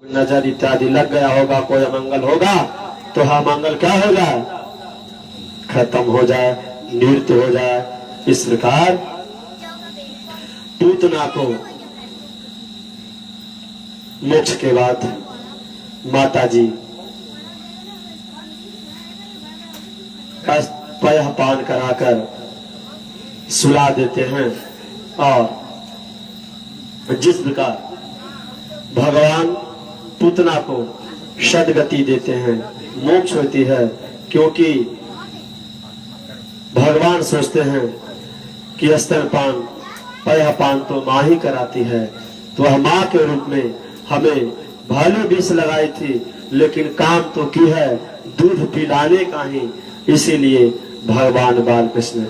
नजर इत्यादि लग गया होगा, कोई अमंगल होगा तो अमंगल क्या होगा, खत्म हो जाए, निवृत्त हो जाए। इस प्रकार पूतना को मोक्ष के बाद माताजी पयः पान कराकर सुला देते हैं। और जिस प्रकार भगवान पूतना को सदगति देते हैं, मोक्ष होती है, क्योंकि भगवान सोचते हैं कि स्तनपान पयःपान तो माँ ही कराती है, तो वह माँ के रूप में हमें भले विष लगाई थी, लेकिन काम तो की है दूध पिलाने का ही। इसीलिए भगवान बाल कृष्ण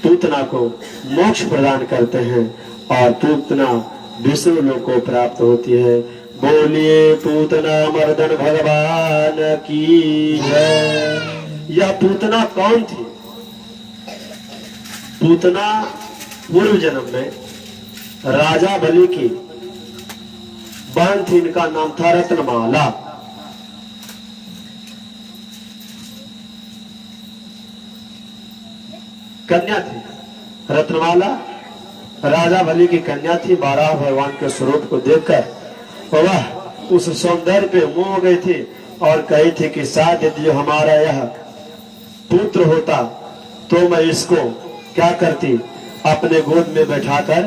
पूतना को मोक्ष प्रदान करते हैं और पूतना विष्णु लोक को प्राप्त होती है। बोलिए पूतना मर्दन भगवान की जय। यह पूतना कौन थी? पूतना पूर्व जन्म में राजा बलि की बहन थी, इनका नाम था रत्नमाला। कन्या थी रत्नमाला, राजा बलि की कन्या थी। 12 भगवान के स्वरूप को देखकर वह उस सौंदर्य पे मोह हो गई थी और कही थी कि शायद यदि हमारा यह पुत्र होता तो मैं इसको क्या करती, अपने गोद में बैठाकर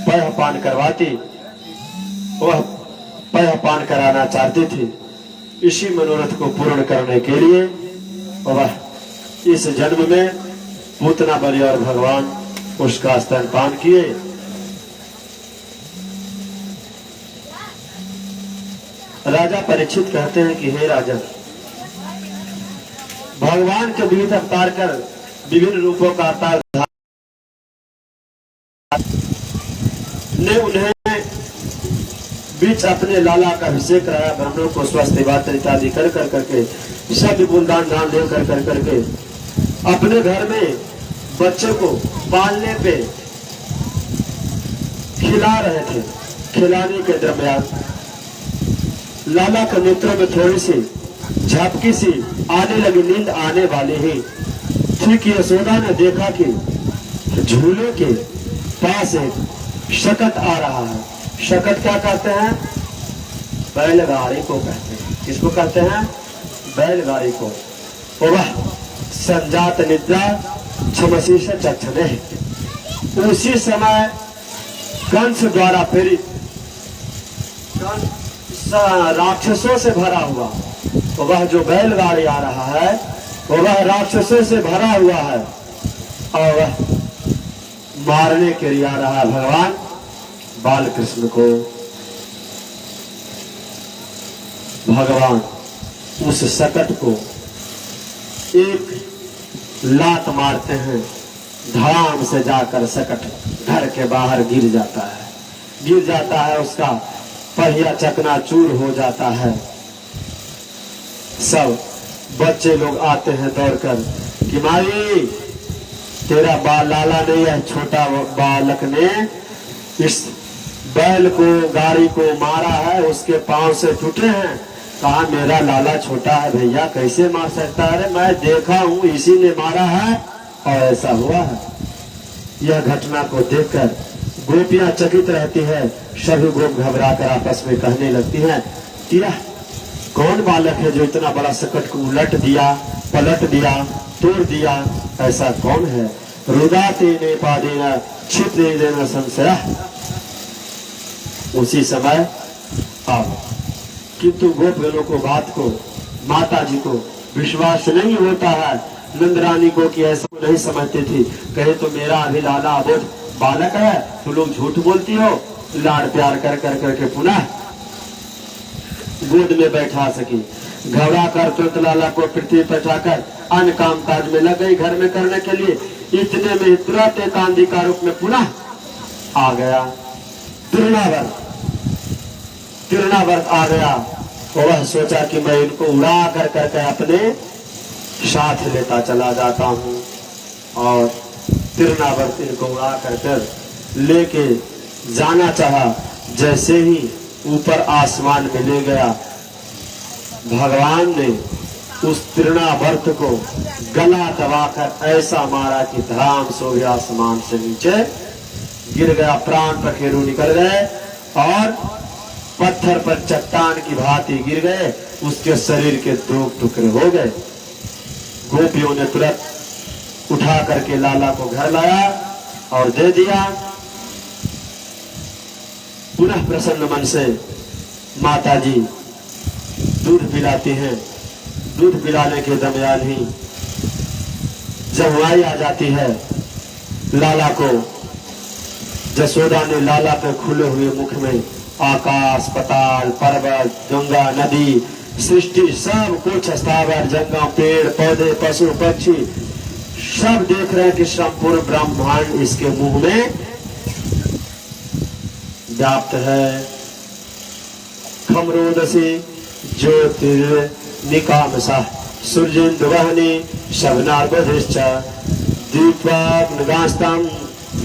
पयःपान करवाती। वह पयःपान कराना चाहती थी। इसी मनोरथ को पूर्ण करने के लिए वह इस जन्म में पूतना बलि और भगवान उसका स्तनपान किए। राजा परीक्षित कहते हैं कि हे राजा, भगवान के विविध अवतार कर विभिन्न रूपों का अवतार ने उन्हें बीच अपने लाला का अभिषेक कराया, ब्राह्मणों को स्वस्थ बात इत्यादि कर करके सब गुणदान दान दे कर करके अपने घर में बच्चे को पालने पे खिला रहे थे। खिलाने के दरमियान लाला के नेत्रों में थोड़ी सी झपकी सी आने लगी, नींद आने वाली ही थी कि यशोदा ने देखा कि झूले के पास एक शकट आ रहा है। शकट क्या कहते हैं? बैलगाड़ी को कहते हैं। किसको कहते हैं? बैलगाड़ी को। वह संजात निद्रा छमसी से चक्षणे। उसी समय कंस द्वारा प्रेरित राक्षसों से भरा हुआ तो वह जो बैलगाड़ी आ रहा है वह राक्षसों से भरा हुआ है और वह मारने के लिए आ रहा है भगवान बाल कृष्ण को। भगवान उस सकट को एक लात मारते हैं, धड़ाम से जाकर सकट घर के बाहर गिर जाता है। उसका पहिया चकनाचूर हो जाता है। सब बच्चे लोग आते हैं दौड़कर कि माई तेरा लाला ने, यह छोटा बालक ने इस बैल को गाड़ी को मारा है, उसके पांव से टूटे हैं। कहा मेरा लाला छोटा है भैया, कैसे मार सकता है? मैं देखा हूं इसी ने मारा है और ऐसा हुआ है। यह घटना को देखकर गोपियां चकित रहती है। सभी गोप घबरा कर आपस में कहने लगती हैं कि यह कौन बालक है जो इतना बड़ा सकट को उलट दिया, पलट दिया, तोड़ दिया? ऐसा कौन है? रुदाते ने पादेना छिद्रे देना संशय। उसी समय अब किंतु गोपगणों को बात को, माता जी को विश्वास नहीं होता है। नंदरानी को कि ऐसा नहीं समझती थी। कहे तो मेरा अभी लाला अबोध बालक है, तो लोग झूठ बोलती हो। लाड़ प्यार कर करके पुनः गोद में बैठा सकी। घबरा कर तुरंत लाला को पृथ्वी पर बैठाकर अन्य काम काज में लग गई घर में करने के लिए। इतने में तुरंत एक आंधी का रूप में पुनः आ गया तिरणावर्त आ गया। वह सोचा कि मैं इनको उड़ा कर करके अपने साथ लेता चला जाता हूँ, और तिरणावर्त इनको उड़ा कर लेके जाना चाहा। जैसे ही ऊपर आसमान में ले गया। भगवान ने उस तृणावर्त को गला दबाकर ऐसा मारा कि धड़ाम सो गया, आसमान से नीचे गिर गया, प्राण पखेरु निकल गए और पत्थर पर चट्टान की भांति गिर गए। उसके शरीर के 2 टुकड़े हो गए। गोपियों ने तुरंत उठा करके लाला को घर लाया और दे दिया। पुनः प्रसन्न मन से माता जी दूध पिलाती हैं। दूध पिलाने के दरमियान ही जमुआई आ जाती है। लाला को जसोदा ने लाला पे खुले हुए मुख में आकाश, पताल, पर्वत, गंगा, नदी, सृष्टि सब कुछ, स्थावर, जंगम, पेड़ पौधे, पशु पक्षी सब देख रहे हैं कि संपूर्ण ब्रह्मांड इसके मुंह में व्याप्त है। खमरोदसी ज्योतिर्निकामसा सूर्येन्दुवहनी शबनार्बधिश्च दीप्वाग्निगास्तम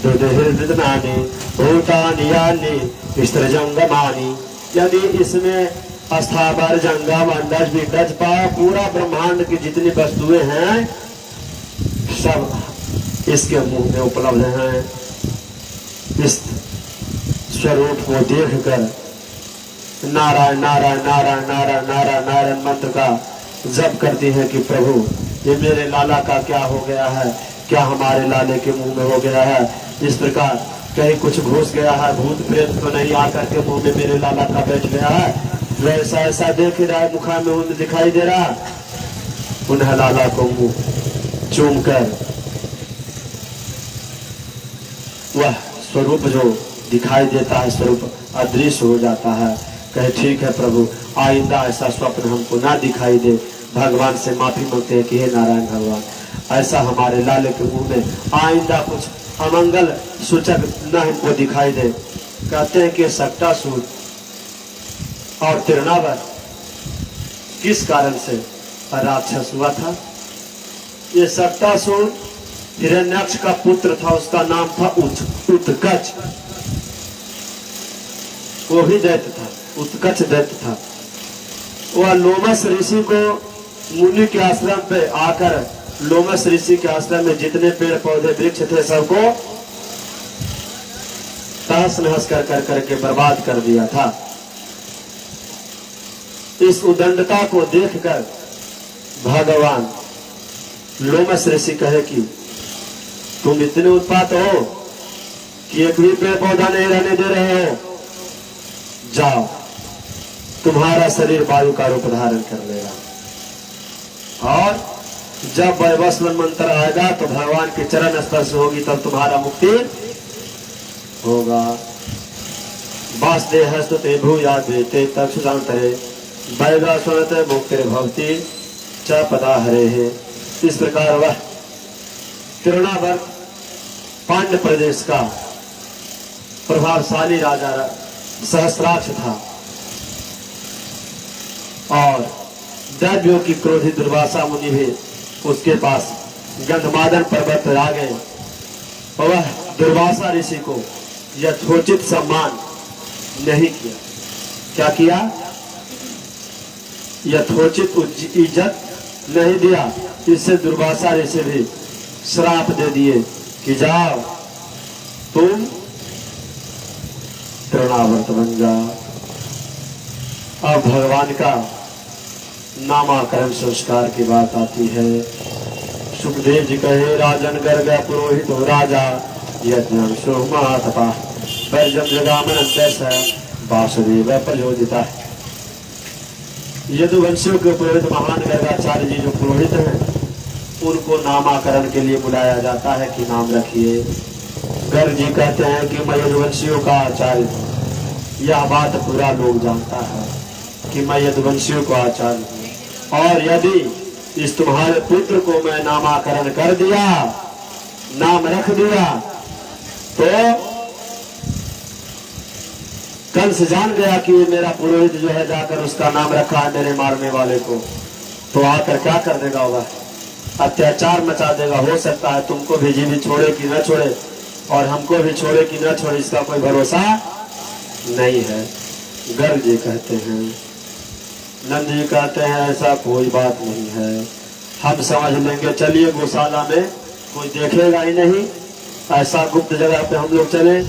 दुदहिर्दनानि भूतानि यानि स्त्रजंगमानि। यदि इसमें स्थावर, जंगम, अंडज, विंडज, पूरा ब्रह्मांड की जितनी वस्तुएं हैं सब इसके मुंह में उपलब्ध हैं। इस स्वरूप को देखकर नारायण नारायण नारायण नारायण नारायण नारायण मंत्र का जप करती है कि प्रभु ये मेरे लाला का क्या हो गया है, क्या हमारे लाले के मुंह में हो गया है। इस प्रकार कहीं कुछ घुस गया है, भूत प्रेत तो नहीं आकर के मुंह में मेरे लाला का बैठ गया है, वैसा ऐसा देख रहा है, मुखा में उन्हें दिखाई दे रहा। पुनः लाला को मुंह चूम कर वह स्वरूप जो दिखाई देता है स्वरूप अदृश्य हो जाता है। कहे ठीक है प्रभु, आइंदा ऐसा स्वप्न हमको ना दिखाई दे। भगवान से माफी मांगते हैं कि हे नारायण भगवान, ऐसा हमारे लाले के मुंह में आइंदा कुछ अमंगल सूचक न हमको दिखाई दे। कहते हैं कि सक्टासुर और तिरनावर किस कारण से राक्षस हुआ था। ये सक्टासुर हिरण्याक्ष का पुत्र था, उसका नाम था उत्कच। वो भी दैत्य था, उत्कच दैत्य था। वह लोमस ऋषि को मुनि के आश्रम पे आकर, लोमस ऋषि के आश्रम में जितने पेड़ पौधे वृक्ष थे सबको तहस नहस कर करके बर्बाद कर दिया था। इस उदंडता को देखकर भगवान लोमस ऋषि कहे कि तुम इतने उत्पात हो कि एक भी पेड़ पौधा नहीं रहने दे रहे हो, जाओ तुम्हारा शरीर वायु का रूप धारण कर लेगा और जब वैवस्वन मंत्र आएगा तो भगवान के चरण स्पर्श होगी, तब तुम्हारा मुक्ति होगा। वासुदेव हस्तते भूयाद्वेते तक्षुषांतरे वैवस्वनते मुक्ति भवति च पदा हरे है। इस प्रकार वह तिरुणावर्त पांड्य प्रदेश का प्रभावशाली राजा सहस्राक्ष था और दैव्यों की क्रोधी दुर्वासा मुनि भी उसके पास गंधमादन पर्वत पर आ गए और वह दुर्वासा ऋषि को यथोचित सम्मान नहीं किया। क्या किया? यथोचित इज्जत नहीं दिया। इससे दुर्वासा ऋषि भी श्राप दे दिए कि जाओ तुम तृणावर्त बन जाओ। अब भगवान का नामाकरण संस्कार की बात आती है। सुखदेव जी कहे राजन गर्ग पुरोहित हो राजा यज्ञ सोमातपा वैजम जगामन वासुदेव प्रयोजिता। यदुवंशियों के पुरोहित महान गर्गाचार्य जी जो पुरोहित हैं उनको नामाकरण के लिए बुलाया जाता है कि नाम रखिए। गर्ग जी कहते हैं कि मैं यदुवंशियों का आचार्य हूँ। यह बात पूरा लोग जानता है कि मैं यदुवंशियों का आचार्य हूँ और यदि इस तुम्हारे पुत्र को मैं नामाकरण कर दिया, नाम रख दिया, तो कंस जान गया कि मेरा पुरोहित जो है जाकर उसका नाम रखा है मेरे मारने वाले को, तो आकर क्या कर देगा? वह अत्याचार मचा देगा। हो सकता है तुमको भी जीवित छोड़े कि न छोड़े और हमको भी छोड़े कि न छोड़े, इसका कोई भरोसा नहीं है। गर्ग जी कहते हैं। नंद जी कहते हैं ऐसा कोई बात नहीं है, हम समझ लेंगे, चलिए गौशाला में कोई देखेगा ही नहीं, ऐसा गुप्त जगह पे हम लोग चले,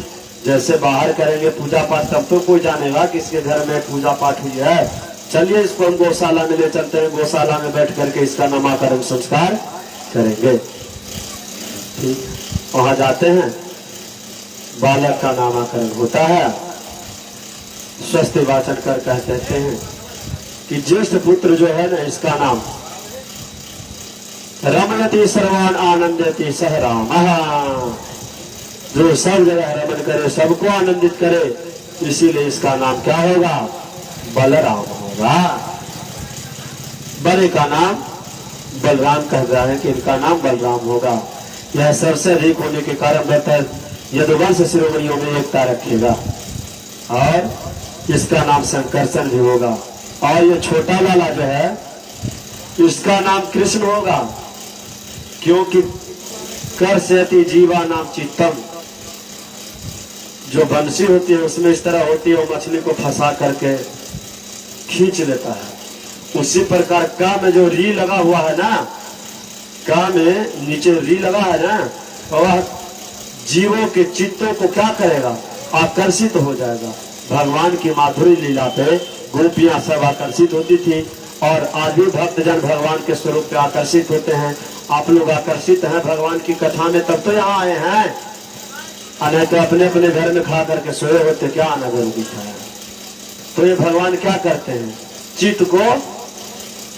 जैसे बाहर करेंगे पूजा पाठ तब तो कोई जानेगा किसके घर में पूजा पाठ हुई है। चलिए इसको हम गौशाला में ले चलते हैं, गौशाला में बैठ करके इसका नामकरण संस्कार करेंगे। ठीक, वहां जाते हैं, बालक का नामकरण होता है, स्वस्थ वाचन कर कहते हैं कि ज्येष्ठ पुत्र जो है ना, इसका नाम रमयति सर्वान आनंदति सह राम, जो सब जगह रमन करे, सबको आनंदित करे, इसीलिए इसका नाम क्या होगा? बलराम होगा। बड़े का नाम बलराम कह रहा है कि इनका नाम बलराम होगा। यह सबसे अधिक होने के कारण बेहतर यदुवंश शिरोमणियों में एकता रखेगा, और इसका नाम संकर्षण भी होगा। और ये छोटा वाला जो है, इसका नाम कृष्ण होगा, क्योंकि कर्षयति जीवा नाम चित्तम, जो बंसी होती है उसमें इस तरह होती है, वो मछली को फंसा करके खींच लेता है। उसी प्रकार का में जो री लगा हुआ है ना, का में नीचे री लगा है ना, वह जीवों के चित्तों को क्या करेगा? आकर्षित हो जाएगा। भगवान की माधुरी लीला पे गोपियां सब आकर्षित होती थी, और आज भी भक्तजन भगवान के स्वरूप पे आकर्षित होते हैं। आप लोग आकर्षित हैं भगवान की कथा में, तब तो यहाँ आए हैं, नहीं तो अपने अपने घर में खा करके सोए होते, क्या नजर दिखा है। तो ये भगवान क्या करते हैं? चित्त को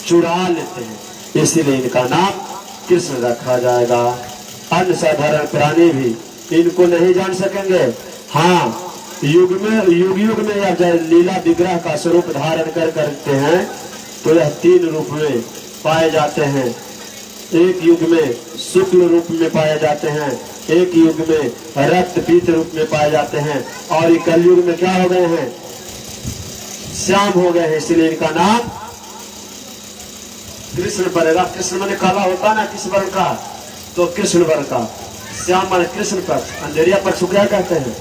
चुरा लेते हैं, इसीलिए इनका नाम कृष्ण रखा जाएगा। अन्य साधारण प्राणी भी इनको नहीं जान सकेंगे। हाँ, युग युग में यह लीला विग्रह का स्वरूप धारण करते हैं, तो यह 3 रूप में पाए जाते हैं। एक युग में शुक्ल रूप में पाए जाते हैं, एक युग में रक्त पीत रूप में पाए जाते हैं, और एक कलयुग में क्या हो गए हैं? श्याम हो गए हैं, इसलिए इनका नाम कृष्ण पड़ेगा। कृष्ण माने काला होता ना, किस वर्ण का? तो कृष्ण वर्ण का। श्याम माने कृष्ण पक्ष, अंधेरिया पक्ष क्या कहते हैं?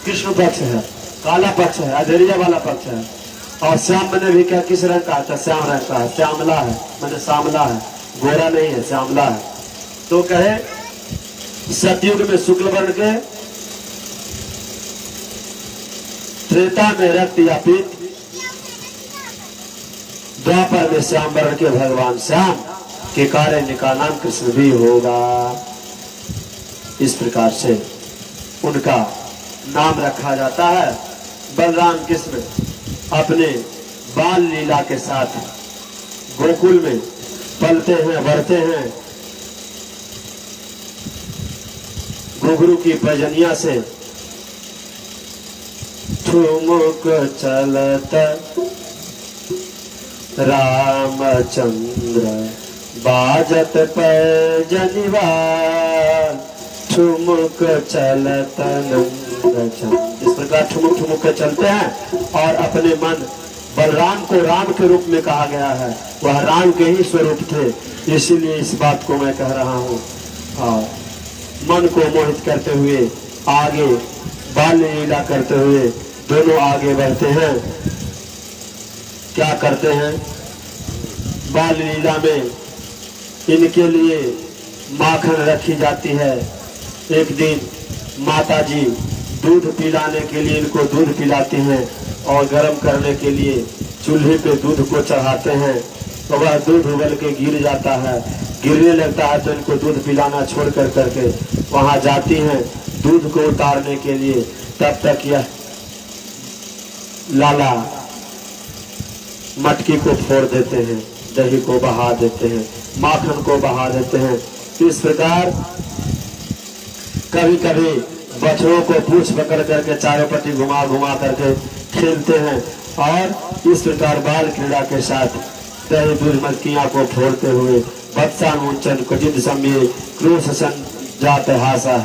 कृष्ण पक्ष है, काला पक्ष है, अंधेरिया वाला पक्ष है। और श्याम मैंने भी क्या किस रंग का? तो श्याम रंग का है, श्यामला है, मैंने श्यामला है, गोरा नहीं है, श्यामला है। तो कहे सतयुग में शुक्ल वर्ण के, त्रेता में रक्त या पीत, द्वापर में श्याम वर्ण के भगवान श्याम के कारण इनका नाम कृष्ण भी होगा। इस प्रकार से उनका नाम रखा जाता है। बलराम कृष्ण अपने बाल लीला के साथ गोकुल में पलते हैं, बढ़ते हैं। घुघरू की पैजनिया से ठुमुक चलत रामचंद्र बाजत पैजनिवा, ठुमुक चलत नंदचंद्र। इस प्रकार ठुमुक ठुमुक के चलते हैं, और अपने मन बलराम को राम के रूप में कहा गया है, वह राम के ही स्वरूप थे, इसीलिए इस बात को मैं कह रहा हूँ। और मन को मोहित करते हुए आगे बाल लीला करते हुए दोनों आगे बढ़ते हैं। क्या करते हैं? बाल लीला में इनके लिए माखन रखी जाती है। एक दिन माता जी दूध पिलाने के लिए इनको दूध पिलाती हैं, और गर्म करने के लिए चूल्हे पे दूध को चढ़ाते हैं, तो वह दूध उबल के गिर जाता है। गिरने लगता है तो इनको दूध पिलाना छोड़ कर करके वहां जाती हैं दूध को उतारने के लिए। तब तक यह लाला मटकी को फोड़ देते हैं, दही को बहा देते हैं, माखन को बहा देते हैं। इस प्रकार कभी कभी बछड़ों को पूंछ पकड़ करके चारों पट्टी घुमा घुमा करके खेलते हैं, और इस प्रकार बाल क्रीड़ा के साथ दही दूध मटकियां को फोड़ते हुए बत्सा मुंचन कुटित समय क्रोश सन जात हासा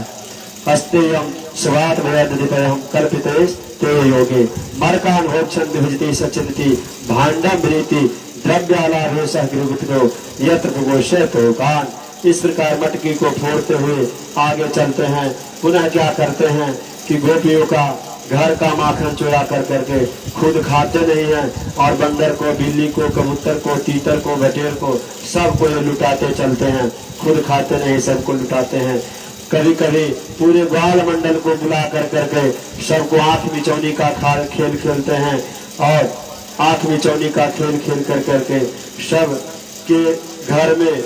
हस्तेयम स्वात भयम कल्पितेश ते योगे मरकान होक्षण विभजति सचिंति भांडम प्रीति द्रव्यालाभेश गृहतो यत्र भुगोषयतो कान। इस प्रकार मटकी को फोड़ते हुए आगे चलते हैं। पुनः क्या करते हैं कि गोपियों का घर का माखन चुरा कर करके खुद खाते नहीं हैं और बंदर को, बिल्ली को, कबूतर को, तीतर को, बटेर को, सबको ये लुटाते चलते हैं। खुद खाते नहीं, सबको लुटाते हैं। कभी कभी पूरे ग्वाल मंडल को बुला कर करके सबको आंख मिचौनी का खेल खेलते हैं और आंख मिचौनी का खेल खेल कर करके सब के घर में,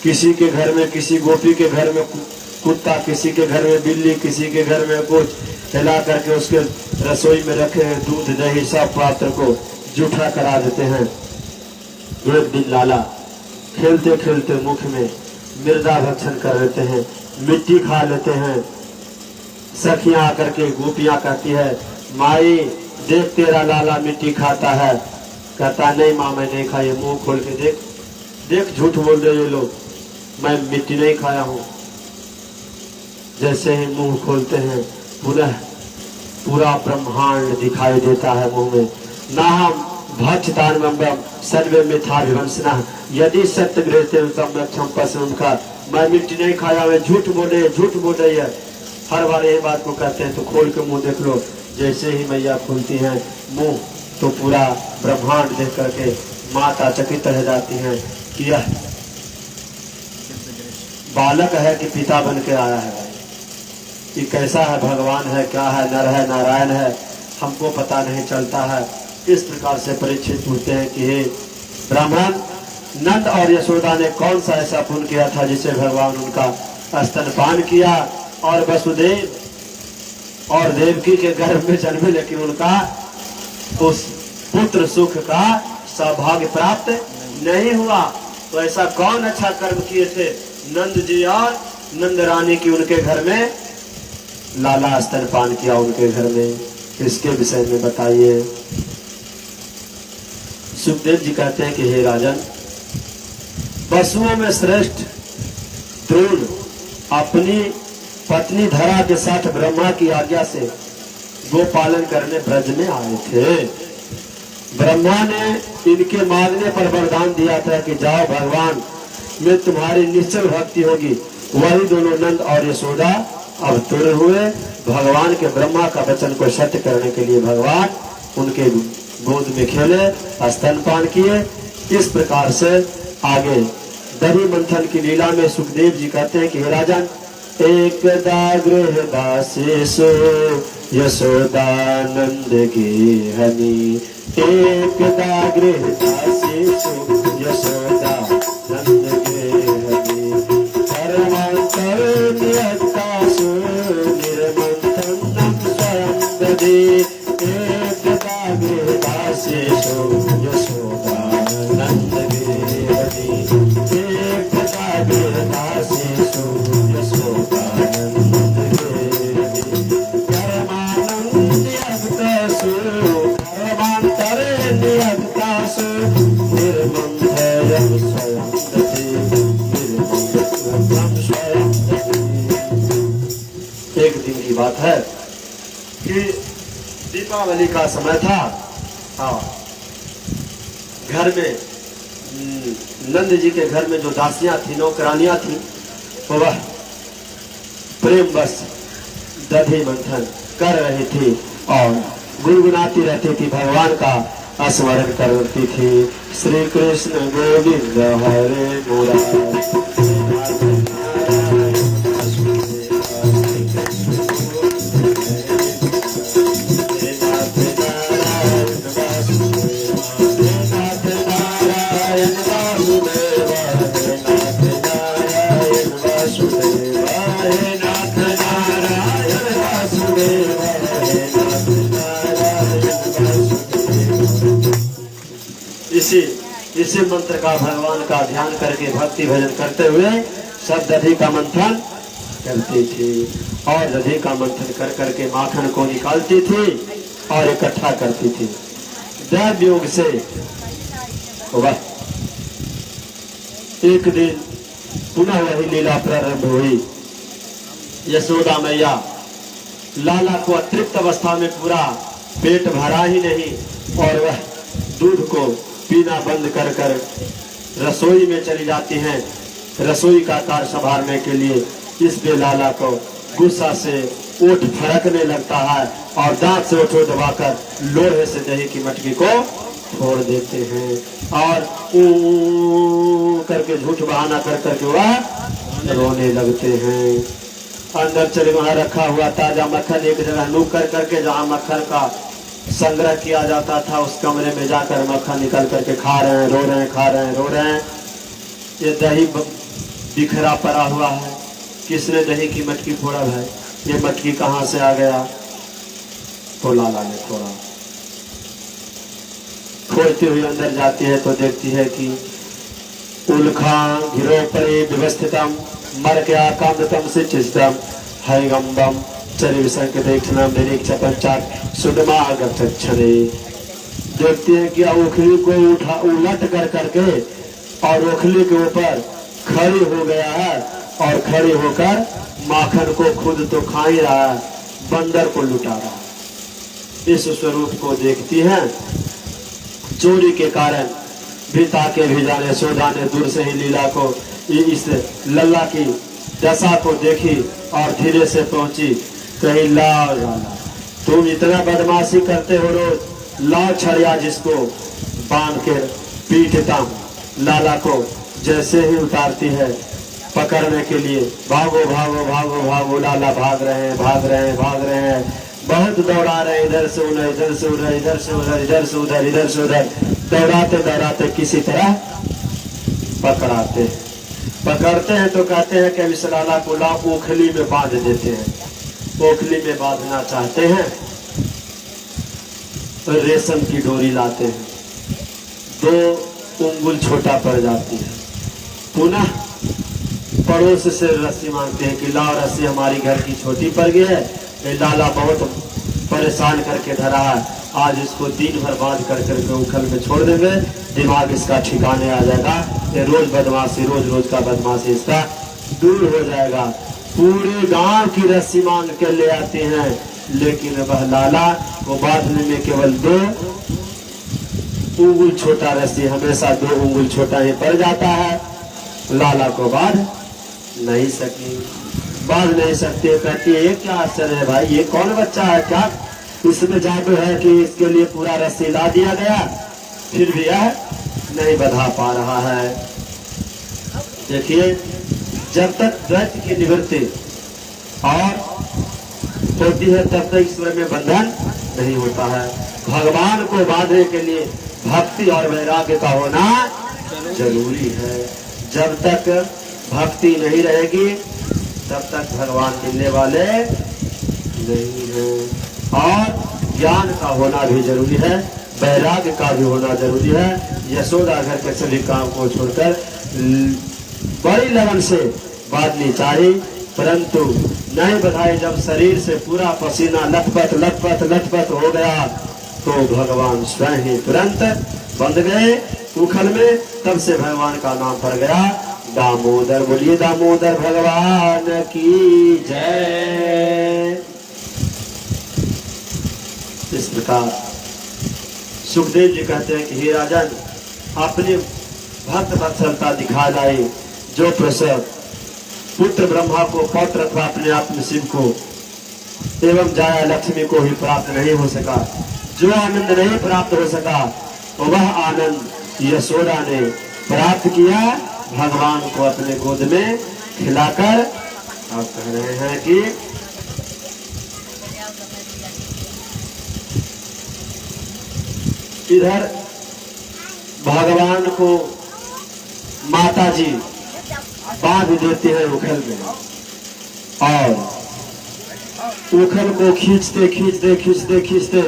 किसी के घर में, किसी गोपी के घर में कुत्ता, किसी के घर में बिल्ली, किसी के घर में कुछ हिला करके उसके रसोई में रखे दूध दही सब पात्र को जूठा करा देते हैं। एक दिन लाला खेलते खेलते मुख में मृदा भक्षण कर लेते हैं, मिट्टी खा लेते हैं। सखियां आकर के गोपियां कहती है, माई देख तेरा लाला मिट्टी खाता है। कहता नहीं माँ मैं नहीं खाई। मुंह खोल के देख, देख झूठ बोल रहे ये लोग, मैं मिट्टी नहीं खाया हूँ। जैसे ही मुंह खोलते हैं पुनः पूरा ब्रह्मांड दिखाई देता है मुंह में। नाहम भक्षतान्वम सर्वे मिथ्या विवंसना यदि सत्य गृहते उनका, मैं मिट्टी नहीं खाया, मैं झूठ बोले है। हर बार ये बात को कहते हैं तो खोल के मुंह देख लो। जैसे ही मैया खोलती हैं मुंह तो पूरा ब्रह्मांड देख करके माता चकित रह जाती हैं कि यह बालक है कि पिता बन के आया है। कि कैसा है, भगवान है, क्या है, नर है, नारायण है, हमको पता नहीं चलता है। इस प्रकार से परीक्षित पूछते हैं कि हे ब्राह्मण, नंद और यशोदा ने कौन सा ऐसा पुण्य किया था जिसे भगवान उनका स्तनपान किया और वसुदेव और देवकी के गर्भ में जन्मे, लेकिन उनका उस पुत्र सुख का सौभाग्य प्राप्त नहीं हुआ। तो ऐसा कौन अच्छा कर्म किए थे नंद जी और नंद रानी की उनके घर में लाला स्तनपान किया उनके घर में, इसके विषय में बताइए। सुखदेव जी कहते हैं कि हे राजन, पशुओं में श्रेष्ठ द्रोण अपनी पत्नी धरा के साथ ब्रह्मा की आज्ञा से गोपालन करने ब्रज में आए थे। ब्रह्मा ने इनके मांगने पर वरदान दिया था कि जाओ भगवान में तुम्हारी निश्चल भक्ति होगी। वही दोनों नंद और यशोदा अब तुर हुए। भगवान के ब्रह्मा का वचन को सत्य करने के लिए भगवान उनके गोद में खेले, स्तनपान किए। इस प्रकार से आगे दही मंथन की लीला में सुखदेव जी कहते हैं कि हे राजन, एकदा गृहदासेषु यशोदानंद गेहनी, एकदा गृहदासेषु यशोदानंद गेहनी, परमांतर नियतासु निर्मंथनं स्वयं दधि, एकदा गृहदासेषु यशोदानंद गेहनी, एकदा गृहदासेषु एक दिन की बात है कि दीपावली का समय था। हाँ, घर में नंद जी के घर में जो दासियां थी, नौकरानियां थी, वह प्रेम बस दधी मंथन कर रही थी और गुनगुनाती रहती थी, भगवान का स्मरण करती थी। श्री कृष्ण गोविंद हरे मुरारी। इसी मंत्र का भगवान का ध्यान करके भक्ति भजन करते हुए सब दधी का मंथन करती थी और दधी का मंथन कर करके माखन को निकालती थी और इकट्ठा करती थी। दैव योग से वह एक दिन पुनः वही लीला प्रारंभ हुई। यशोदा मैया लाला को अतृप्त अवस्था में पूरा पेट भरा ही नहीं और वह दूध को पीना बंद कर कर रसोई में चली जाती हैं रसोई का कार्य संभालने के लिए। इस पे लाला को गुस्सा से ओठ फड़कने लगता है और दांत से ओठो दबाकर लोहे से दही की मटकी को फोड़ देते हैं और करके झूठ बहाना कर करके वह रोने लगते हैं। अंदर चले वहां रखा हुआ ताजा मक्खन एक जगह लूक कर करके जहां मक्खन का संग्रह किया जाता था उस कमरे में जाकर मक्खन निकल करके खा रहे हैं, रो रहे हैं, खा रहे हैं, रो रहे हैं। ये दही बिखरा पड़ा हुआ है, किसने दही की मटकी फोड़ा भाई? ये मटकी कहाँ से आ गया? तो लाला ने फोड़ा। खोजते हुए अंदर जाती है तो देखती है कि उल्खा गिरो परे व्यवस्थितम मर क्या कामतम से चिस्तम हरिगम्बम चरिव संकेतम निरीक्ष पंचात सुदमा गच्छने। देखती है कि ओखली को उलट कर करके और ओखली के ऊपर खड़ी हो गया है और खड़ी होकर माखन को खुद तो खा ही रहा है, बंदर को लुटा रहा है। इस स्वरूप को देखती है। चोरी के कारण भी ताके भी जाने सोधा ने दूर से ही लीला को इस लल्ला की दशा को देखी और धीरे से पहुंची। कहीं लाओ लाला, तुम इतना बदमाशी करते हो रोज, लाओ छड़िया जिसको बांध कर पीटता हूं। लाला को जैसे ही उतारती है पकड़ने के लिए, भागो भागो भागो भागो, लाला भाग रहे हैं, भाग रहे हैं, भाग रहे हैं, बहुत दौड़ा रहे हैं, इधर से उधर, इधर से उधर, इधर से उधर, इधर से उधर, इधर से उधर, दौड़ाते दौड़ाते किसी तरह पकड़ाते हैं। पकड़ते हैं तो कहते हैं कि अब इस लाला को लाओ ओखली में बांध देते हैं। ओखली में बांधना चाहते हैं तो रेशम की डोरी लाते हैं, 2 उंगल छोटा पड़ जाती है। पुनः पड़ोस से रस्सी मांगते हैं कि लाओ रस्सी हमारी घर की छोटी पड़ गई है, ये लाला बहुत परेशान करके धरा है, आज इसको दिन भर बांध कर करके उखल में छोड़ देंगे, दिमाग इसका ठिकाने आ जाएगा, ये रोज बदमाशी, रोज रोज का बदमाशी इसका दूर हो जाएगा। पूरे गांव की रस्सी मांग के ले आते हैं, लेकिन वह लाला को बांधने में केवल 2 उंगल छोटा रस्सी, हमेशा 2 उंगल छोटा ही पड़ जाता है। लाला को बांध नहीं सकी, बांध नहीं सकते। कहती है ये क्या आश्चर्य है भाई, ये कौन बच्चा है, क्या इसमें जादू है कि इसके लिए पूरा रस्सी ला दिया गया, फिर भी यह नहीं बधा पा रहा है। देखिए, जब तक दैत्य की निवृत्ति और होती है तब तक ईश्वर में बंधन नहीं होता है। भगवान को बांधने के लिए भक्ति और वैराग्य का होना जरूरी है। जब तक भक्ति नहीं रहेगी तब तक भगवान मिलने वाले नहीं हैं। और ज्ञान का होना भी जरूरी है, वैराग्य का भी होना जरूरी है। यशोदा घर के सभी काम को छोड़कर बड़ी लगन से बांधनी चाहिए, परंतु नहीं बधाई। जब शरीर से पूरा पसीना लथपथ लथपथ लथपथ हो गया तो भगवान स्वयं ही तुरंत बंध गए उखल में। तब से भगवान का नाम पड़ गया दामोदर। बोलिए दामोदर भगवान की जय। इस प्रकार सुखदेव जी कहते हैं कि हे राजन, अपनी भक्त वत्सलता दिखा लाए, जो प्रसव पुत्र ब्रह्मा को, पौत्र अथवा अपने आत्म शिव को एवं जाया लक्ष्मी को ही प्राप्त नहीं हो सका, जो आनंद नहीं प्राप्त हो सका, वह आनंद यशोदा ने प्राप्त किया भगवान को अपने गोद में खिलाकर। आप कह रहे हैं कि इधर भगवान को माता जी बांध देते हैं उखल में, और उखल को खींचते खींचते खींचते खींचते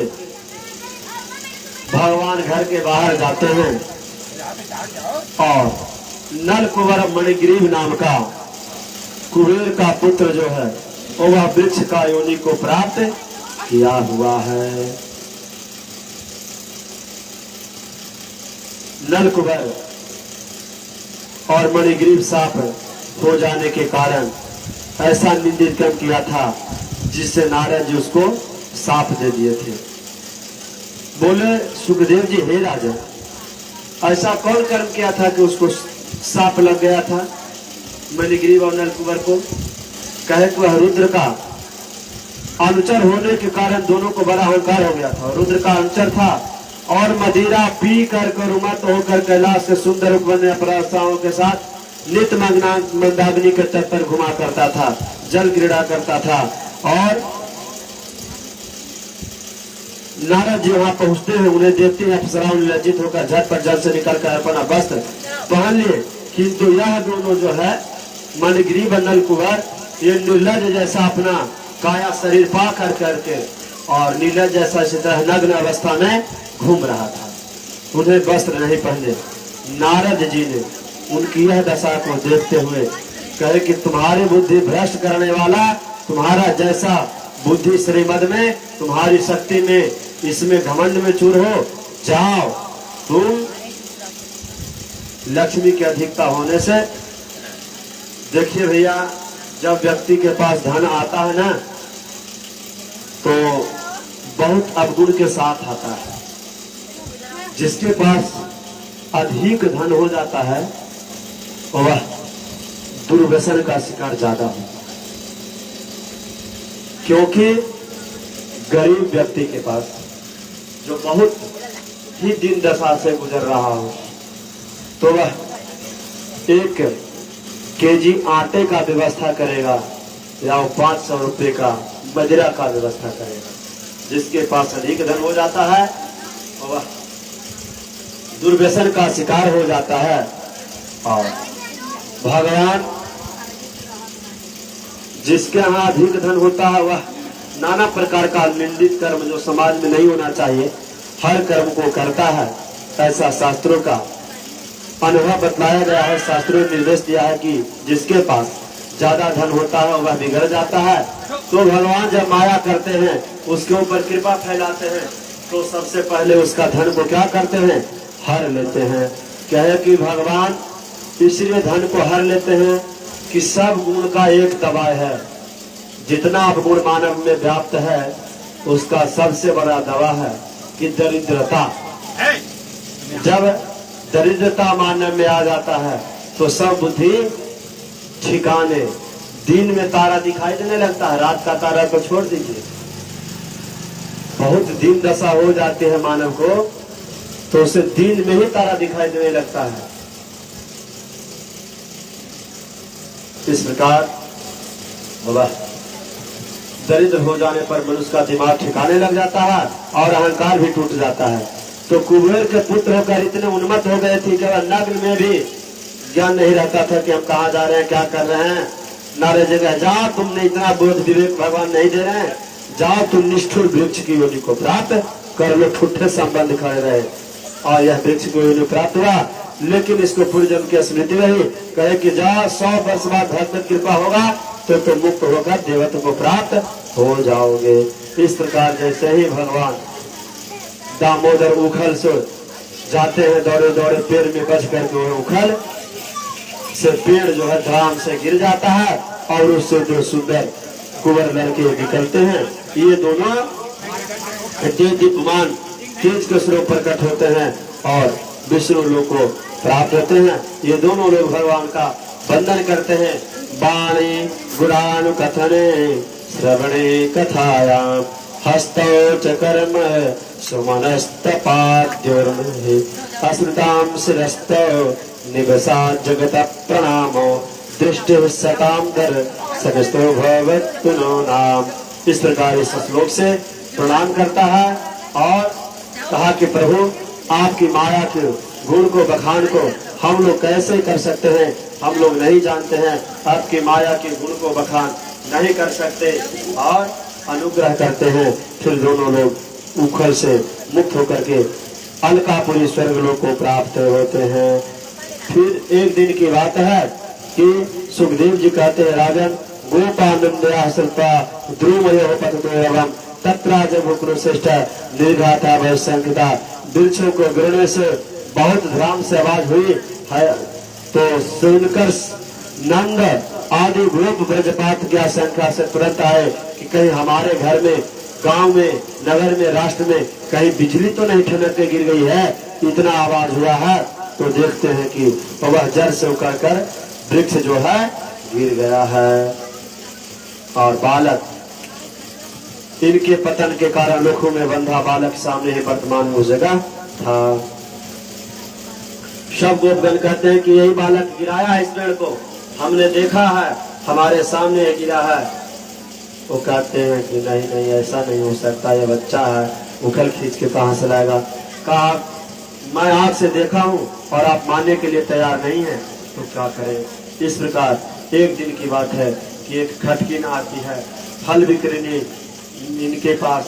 भगवान घर के बाहर जाते हैं और नल कुंवर मणिग्रीव नाम का कुबेर का पुत्र जो है वह वृक्ष का योनि को प्राप्त किया हुआ है। नल कुबेर और मणिग्रीव साप हो जाने के कारण ऐसा निंदित कर्म किया था जिससे नारद जी उसको साप दे दिए थे। बोले सुखदेव जी, हे राजा, ऐसा कौन कर्म किया था कि उसको साप लग गया था मणिग्रीव और नलकुबर को? कहे कि वह रुद्र का अनुचर होने के कारण दोनों को बड़ा अहंकार हो गया था। रुद्र का अनुचर था और मदिरा पी कर उन्मत्त होकर कैलाश के सुंदर उपवन अप्सराओं के साथ नित्य मंदाग्नि के तट पर घुमा करता था, जल क्रीड़ा करता था। और नारद जी वहां पहुंचते हैं, उन्हें देखते हैं, अप्सराओं ने लज्जित होकर झटपट जल से निकल कर अपना वस्त्र पहन लिए। किंतु यह दोनों जो है मनग्रीव नल कुंवर, ये निर्लज जैसा अपना काया शरीर पा कर करके और नीलज जैसा इसी तरह नग्न अवस्था में घूम रहा था, उन्हें वस्त्र नहीं पहने। नारद जी ने उनकी यह दशा को देखते हुए कहे कि तुम्हारी बुद्धि भ्रष्ट करने वाला, तुम्हारा जैसा बुद्धि श्रीमद में, तुम्हारी शक्ति में, इसमें घमंड में चूर हो, जाओ तुम लक्ष्मी की अधिकता होने से। देखिए भैया, जब व्यक्ति के पास धन आता है ना तो बहुत अवगुण के साथ आता है। जिसके पास अधिक धन हो जाता है वह दुर्व्यसन का शिकार ज्यादा हो, क्योंकि गरीब व्यक्ति के पास जो बहुत ही दिन दशा से गुजर रहा हो तो वह 1 केजी आटे का व्यवस्था करेगा या 500 रुपये का मदिरा का व्यवस्था करेगा। जिसके पास अधिक धन हो जाता है वह दुर्व्यसन का शिकार हो जाता है। और भगवान जिसके यहाँ अधिक धन होता है वह नाना प्रकार का निंदित कर्म जो समाज में नहीं होना चाहिए, हर कर्म को करता है। ऐसा शास्त्रों का अनुभव बतलाया गया है, शास्त्रों ने निर्देश दिया है कि जिसके पास ज्यादा धन होता है वह बिगड़ जाता है। तो भगवान जब माया करते हैं, उसके ऊपर कृपा फैलाते हैं, तो सबसे पहले उसका धन को क्या करते हैं, हर लेते हैं। कहे कि भगवान इसलिए धन को हर लेते हैं कि सब गुण का एक दवाई है। जितना गुण मानव में व्याप्त है उसका सबसे बड़ा दवा है कि दरिद्रता। जब दरिद्रता मानव में आ जाता है तो सब बुद्धि ठिकाने, दिन में तारा दिखाई देने लगता है, रात का तारा को छोड़ दीजिए। बहुत दिन दशा हो जाती है मानव को तो उसे दिन में ही तारा दिखाई देने लगता है। इस प्रकार दरिद्र हो जाने पर मनुष्य का दिमाग ठिकाने लग जाता है और अहंकार भी टूट जाता है। तो कुबेर के पुत्र होकर इतने उन्मत्त हो गए थे कि वह नग्न में भी ज्ञान नहीं रहता था कि हम कहाँ जा रहे हैं, क्या कर रहे हैं। नारद जी कहा, जाओ, तुमने इतना बोध विवेक भगवान नहीं दे रहे हैं, जाओ तुम निष्ठुर वृक्ष की योनि को प्राप्त कर लो। ठुठे संबंध खड़े रहे और यह वृक्ष को योनि प्राप्त हुआ। लेकिन इसको पूर्वजन्म की स्मृति रही, कहे कि जाओ 100 वर्ष बाद भगवत कृपा होगा तो तुम मुक्त होकर देवत्व को प्राप्त हो जाओगे। इस प्रकार जैसे ही भगवान दामोदर उखल से जाते हैं, दौड़े दौड़े पेड़ में बच करके उखल से पेड़ जो है धड़ाम से गिर जाता है और उससे जो सुंदर कुंवर लड़के निकलते हैं, ये दोनों दीपमान तेज के स्वरूप प्रकट होते हैं और विष्णु लोक को प्राप्त होते हैं। ये दोनों लोग भगवान का वंदन करते हैं। वाणी गुणानु कथने श्रवणे कथायाम हस्तौ च कर्म सुमनस्तपाद्योर्महि अस्मृतां शिरस्तौ निवसा जगत प्रणामो दृष्टि सताम दर सगस्तो भवतु नो नाम। इस प्रकार इस श्लोक से प्रणाम करता है और कहा कि प्रभु आपकी माया के गुण को बखान को हम लोग कैसे कर सकते हैं, हम लोग नहीं जानते हैं। आपकी माया के गुण को बखान नहीं कर सकते और अनुग्रह करते हैं। फिर दोनों लोग उखल से मुक्त होकर के अलकापुरी स्वर्ग लोक को प्राप्त होते हैं। फिर एक दिन की बात है कि सुखदेव जी कहते हैं, राजन गोपानंदया श्रुत्वा ध्रुवयो पततोऽयम् तत्रा जब कुरुश्रेष्ठ निर्घाता भय संकिता। वृक्षों को गिरने से बहुत धड़ाम से आवाज हुई है तो सुनकर नंद आदि गोप ब्रजपात की आशंका से तुरंत आए कि कहीं हमारे घर में, गांव में, नगर में, राष्ट्र में कहीं बिजली तो नहीं ठनक के गिर गई है, इतना आवाज हुआ है। तो देखते हैं कि वह जड़ से उकड़ कर वृक्ष जो है गिर गया है और बालक इनके पतन के कारण लोखों में बंधा बालक सामने ही वर्तमान वो जगह था। सब गोपगण कहते हैं कि यही बालक गिराया है इस पेड़ को, हमने देखा है, हमारे सामने गिरा है। वो कहते हैं कि नहीं नहीं, ऐसा नहीं हो सकता, ये बच्चा है, उखल खींच के कहां से लाएगा। कहा मैं आंख से देखा हूं और आप मानने के लिए तैयार नहीं है, तो क्या करें। इस प्रकार एक दिन की बात है कि एक खटकीन आती है, फल बिक्री इनके पास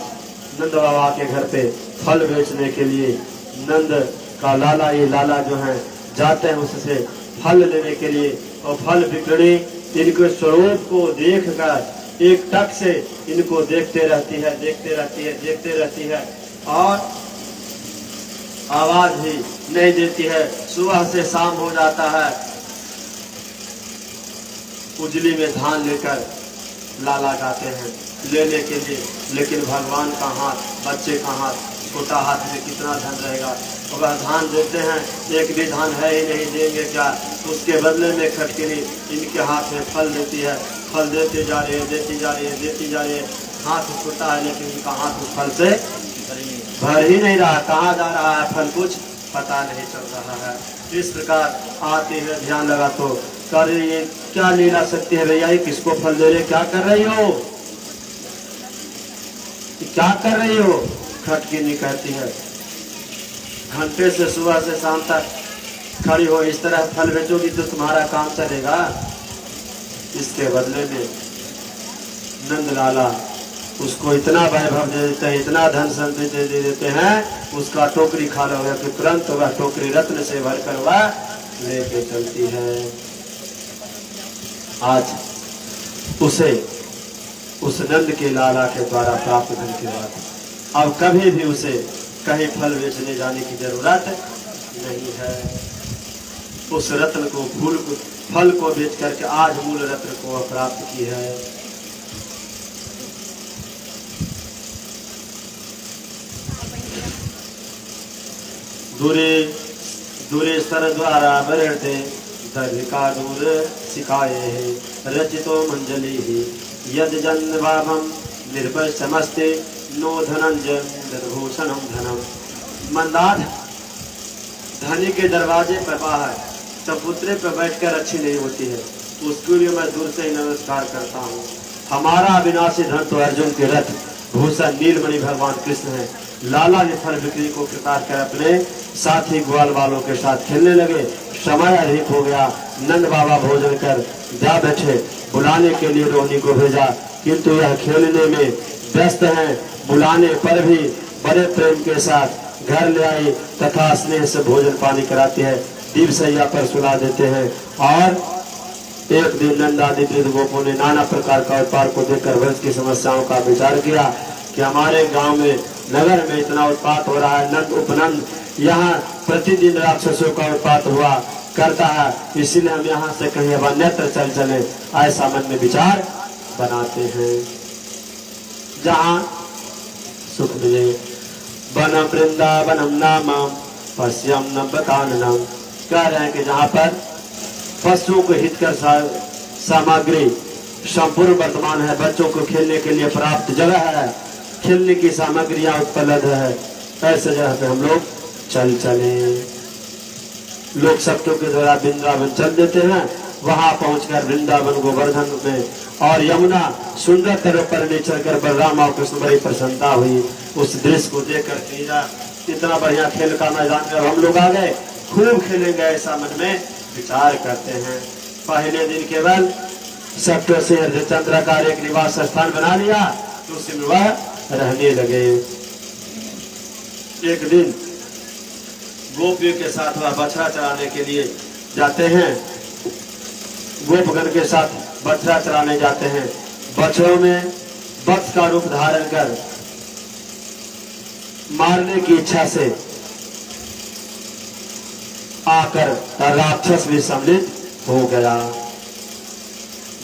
नंद बाबा के घर पे फल बेचने के लिए नंद का लाला, ये लाला जो है जाते हैं उससे फल लेने के लिए। और फल बिक्री इनके स्वरूप को देखकर एक टक से इनको देखते रहती है, देखते रहती है, देखते रहती है और आवाज भी नहीं देती है। सुबह से शाम हो जाता है, उजली में धान लेकर लाला जाते हैं लेने के लिए, लेकिन भगवान का हाथ, बच्चे का हाथ, छोटा हाथ में कितना धन रहेगा। अगर धान देते हैं, एक भी धान है ही नहीं, देंगे क्या। उसके बदले में खटकिनी इनके हाथ में फल देती है, फल देते जा रही है, देती जा रही है, देती जा रही है। हाथ छोटा है लेकिन इनका हाथ उस फल से भर ही नहीं रहा, कहाँ जा रहा है फल कुछ पता नहीं चल रहा है। इस प्रकार आते हुए ध्यान लगा तो कर ये क्या लीला शक्ति है भैया, किसको फल दे रहे, क्या कर रही हो, क्या कर रही हो। खटकिनी कहती है घंटे से सुबह से शाम तक खड़ी हो, इस तरह फल बेचोगी तो तुम्हारा काम चलेगा। इसके बदले में नंदलाला उसको इतना वैभव दे देते हैं, इतना धन संपत्ति दे देते हैं, उसका टोकरी खाली हो गया कि तुरंत वह टोकरी रत्न से भरकर वह लेके चलती है। आज उसे उस नंद के लाला के द्वारा प्राप्त धन के बाद अब कभी भी उसे कहीं फल बेचने जाने की जरूरत नहीं है। उस रत्न को, फूल को, फल को बेच करके आज मूल रत्न को प्राप्त की है। दूरे दूरे स्तर द्वारा बरते दर्भिका दूर सिखाए है, रचितो मंजलि ही यद जन भावम निर्भय समस्ते नो धनंजय निर्भूषणम धनम। मंदार धनी के दरवाजे पर बाहर चबूतरे पर बैठकर अच्छी नहीं होती है, उसके लिए मैं दूर से ही नमस्कार करता हूँ। हमारा अविनाशी धन तो अर्जुन के रथ भूषण नीलमणि भगवान कृष्ण है। लाला ने फल बिक्री को कृतार्थ कर अपने साथी ग्वाल वालों के साथ खेलने लगे। समय अधिक हो गया, नंद बाबा भोजन कर जा बैठे, बुलाने के लिए रोहिणी को भेजा, किंतु यह खेलने में व्यस्त है। बुलाने पर भी बड़े प्रेम के साथ घर ले आई तथा स्नेह से भोजन पानी कराते हैं, दीपसैया पर सुला देते हैं। और एक दिन नंदादि वृद्ध गोपों ने नाना प्रकार का उत्पाद को देखकर वंश की समस्याओं का विचार किया कि हमारे गांव में, नगर में इतना उत्पात हो रहा है, नंद उपनंद यहाँ प्रतिदिन राक्षसों का उत्पात हुआ करता है, इसीलिए हम यहाँ से कहीं अब अन्यत्र चल चले, ऐसा मन में विचार बनाते हैं। जहाँ सुख मिले वन वृंदावनम नाम पश्यम नवताननम। कह रहे हैं कि जहाँ पर पशुओं को हितकर सामग्री संपूर्ण वर्तमान है, बच्चों को खेलने के लिए प्राप्त जगह है, खेलने की सामग्रियां उपलब्ध है, ऐसे जगह पे हम लोग चल चले। लोग शक्तियों के द्वारा वृंदावन चल देते हैं, वहां पहुंचकर वृंदावन गोवर्धन में और यमुना सुंदर तरफ पर ले चलकर बलराम और कृष्ण बड़ी प्रसन्नता हुई। उस दृश्य को देखकर इतना बढ़िया खेल का मैदान में हम लोग आ गए, खूब खेलेंगे ऐसा मन में विचार करते हैं। पहले दिन केवल सप्त से चंद्राकार एक निवास स्थान बना लिया, तो उसी में वह रहने लगे। एक दिन गोपियों के साथ वह बछड़ा चराने के लिए जाते हैं, गोपगण के साथ बछड़ा चराने जाते हैं। बछड़ों में वत्स का रूप धारण कर मारने की इच्छा से आकर राक्षस भी सम्मिलित हो गया।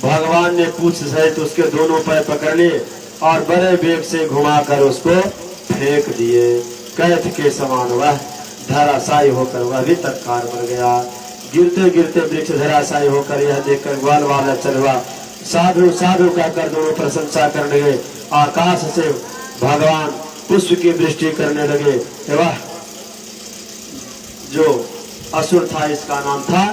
भगवान ने पूंछ सहित उसके दोनों पैर पकड़ लिए और बड़े वेग से घुमाकर उसको फेंक दिए। कैथ के समान वह धराशायी होकर वह भी तत्काल मर गया। गिरते गिरते वृक्ष धराशायी होकर यह देखकर ग्वाल वाला चलवा साधु साधु कहकर दोनों प्रशंसा करने लगे। आकाश से भगवान पुष्प की वृष्टि करने लगे। वह जो असुर था इसका नाम था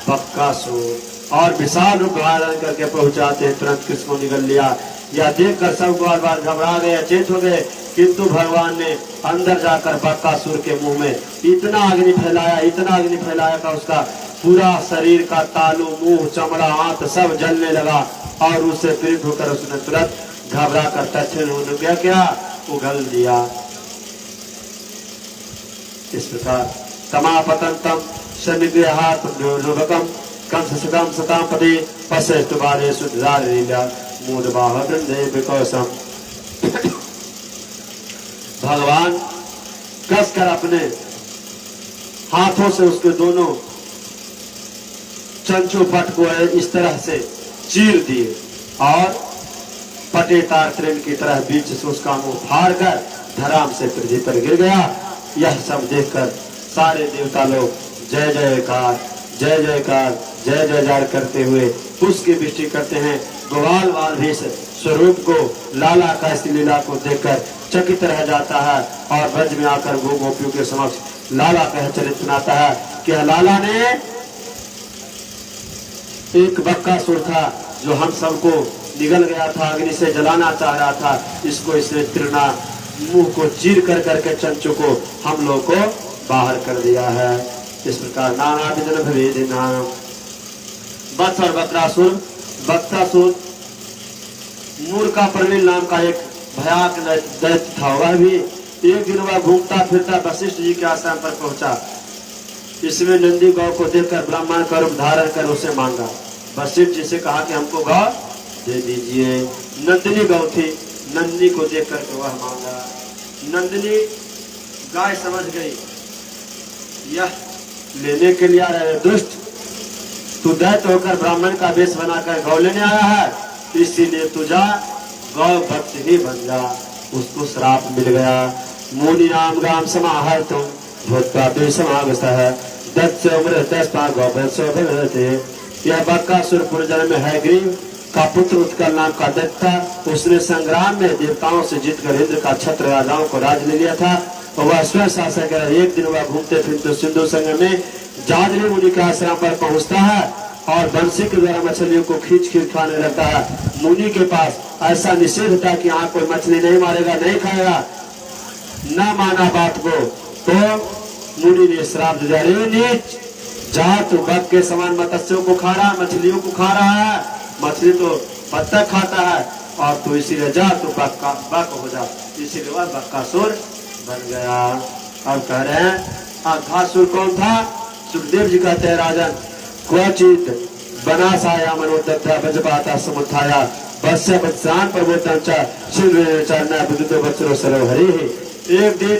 बक्कासुर, और विशाल रूप धारण करके पहुंचाते तुरंत कृष्ण को निगल लिया। यह देखकर सब ग्वाल बाल घबरा गए, अचेत हो गए, किंतु भगवान ने अंदर जाकर बक्कासुर के मुंह में इतना अग्नि फैलाया, इतना अग्नि फैलाया कि उसका पूरा शरीर का तालू, मुंह, चमड़ा, हाथ सब जलने लगा, और उससे पीड़ित होकर उसने तुरंत घबरा कर तत्क्षण हो गया, क्या उगल दिया। इस प्रकार तमापतंतम शनिग्रहात् लोभकम कंस सतम सताम पदे पश्यस्तु बाले सुधारेल्या मूढ़बाह वृंदे विकौसम। भगवान कसकर अपने हाथों से उसके दोनों चंचू पट को इस तरह से चीर दिए, और पटे तार तृण की तरह बीच से उसका मुंह फाड़ कर धराम से पृथ्वी पर गिर गया। यह सब देखकर सारे देवता लोग जय जयकार जय जयकार जय जयकार करते हुए पुष्प की वृष्टि करते हैं। ग्वाल बाल भी स्वरूप को, लाला का इस लीला को देखकर चकित रह जाता है, और ब्रज में आकर गोपियों के समक्ष लाला का चरित्र सुनाता है कि लाला ने एक बक्कासुर था जो हम सबको निगल गया था, अग्नि से जलाना चाह रहा था, इसको इसने तृणा मुंह को चीर कर करके चंचू को हम लोग को बाहर कर दिया है। इस प्रकार नाना विजन भेद नाम वत्स और बक्रासुर। बक्सासुर मूर्खा प्रवीण नाम का एक भयानक दैत्य था। वह भी एक दिन वह घूमता फिरता वशिष्ठ जी के आश्रम पर पहुंचा। इसमें नंदी गौ को देखकर ब्राह्मण का रूप धारण कर उसे मांगा। वशिष्ठ जी से कहा कि हमको गौ दे दीजिए। नंदिनी गौ थी, नंदी को देख करके वह मांगा। नंदिनी गाय समझ गई, यह लेने के लिए आ रहा है, दुष्ट, तू दैत्य होकर ब्राह्मण का वेश बनाकर गौ लेने आया है, इसीलिए तू जा गौ भक्त ही बन जा। उसको श्राप मिल गया। मुनि नाम गाम समाहर तुम भूतवा समागतः दत्त उम्र गौ। यह बक्कासुर पूर्वजन्म में हैग्रीव का पुत्र उत्कल नाम का दैत्य था। उसने संग्राम में देवताओं से जीतकर इंद्र का छत्र राजाओं को राज ले लिया था, और वह स्वयं शासक है। एक दिन वह घूमते फिरते सिंधु संगम में जाजली मुनि के आश्रम पर पहुंचता है, और बंसी के द्वारा मछलियों को खींच खींच खाने लगता है। मुनि के पास ऐसा निषेध था कि यहाँ कोई मछली नहीं मारेगा, नहीं खाएगा। न माना बात को, तो मुनि ने श्राप दिया, रे नीच, जा तू बग के समान मत्स्यों को खा रहा है, मछलियों को खा रहा है। मछली तो पत्ता खाता है, और तू इसीलिए जा, तू बग हो जा। इसीलिए वह बक्कासुर बन गया। अब कह रहे हैं घासुर कौन था? सुखदेव जी कहते हैं, राजन क्वचित बनासाया मनोदत्ता वज्रपाता समुत्थाया वत्स्य वत्सान प्रबोधन च शिवचरणा विद्युतो वत्सरो सरोहरि। एक दिन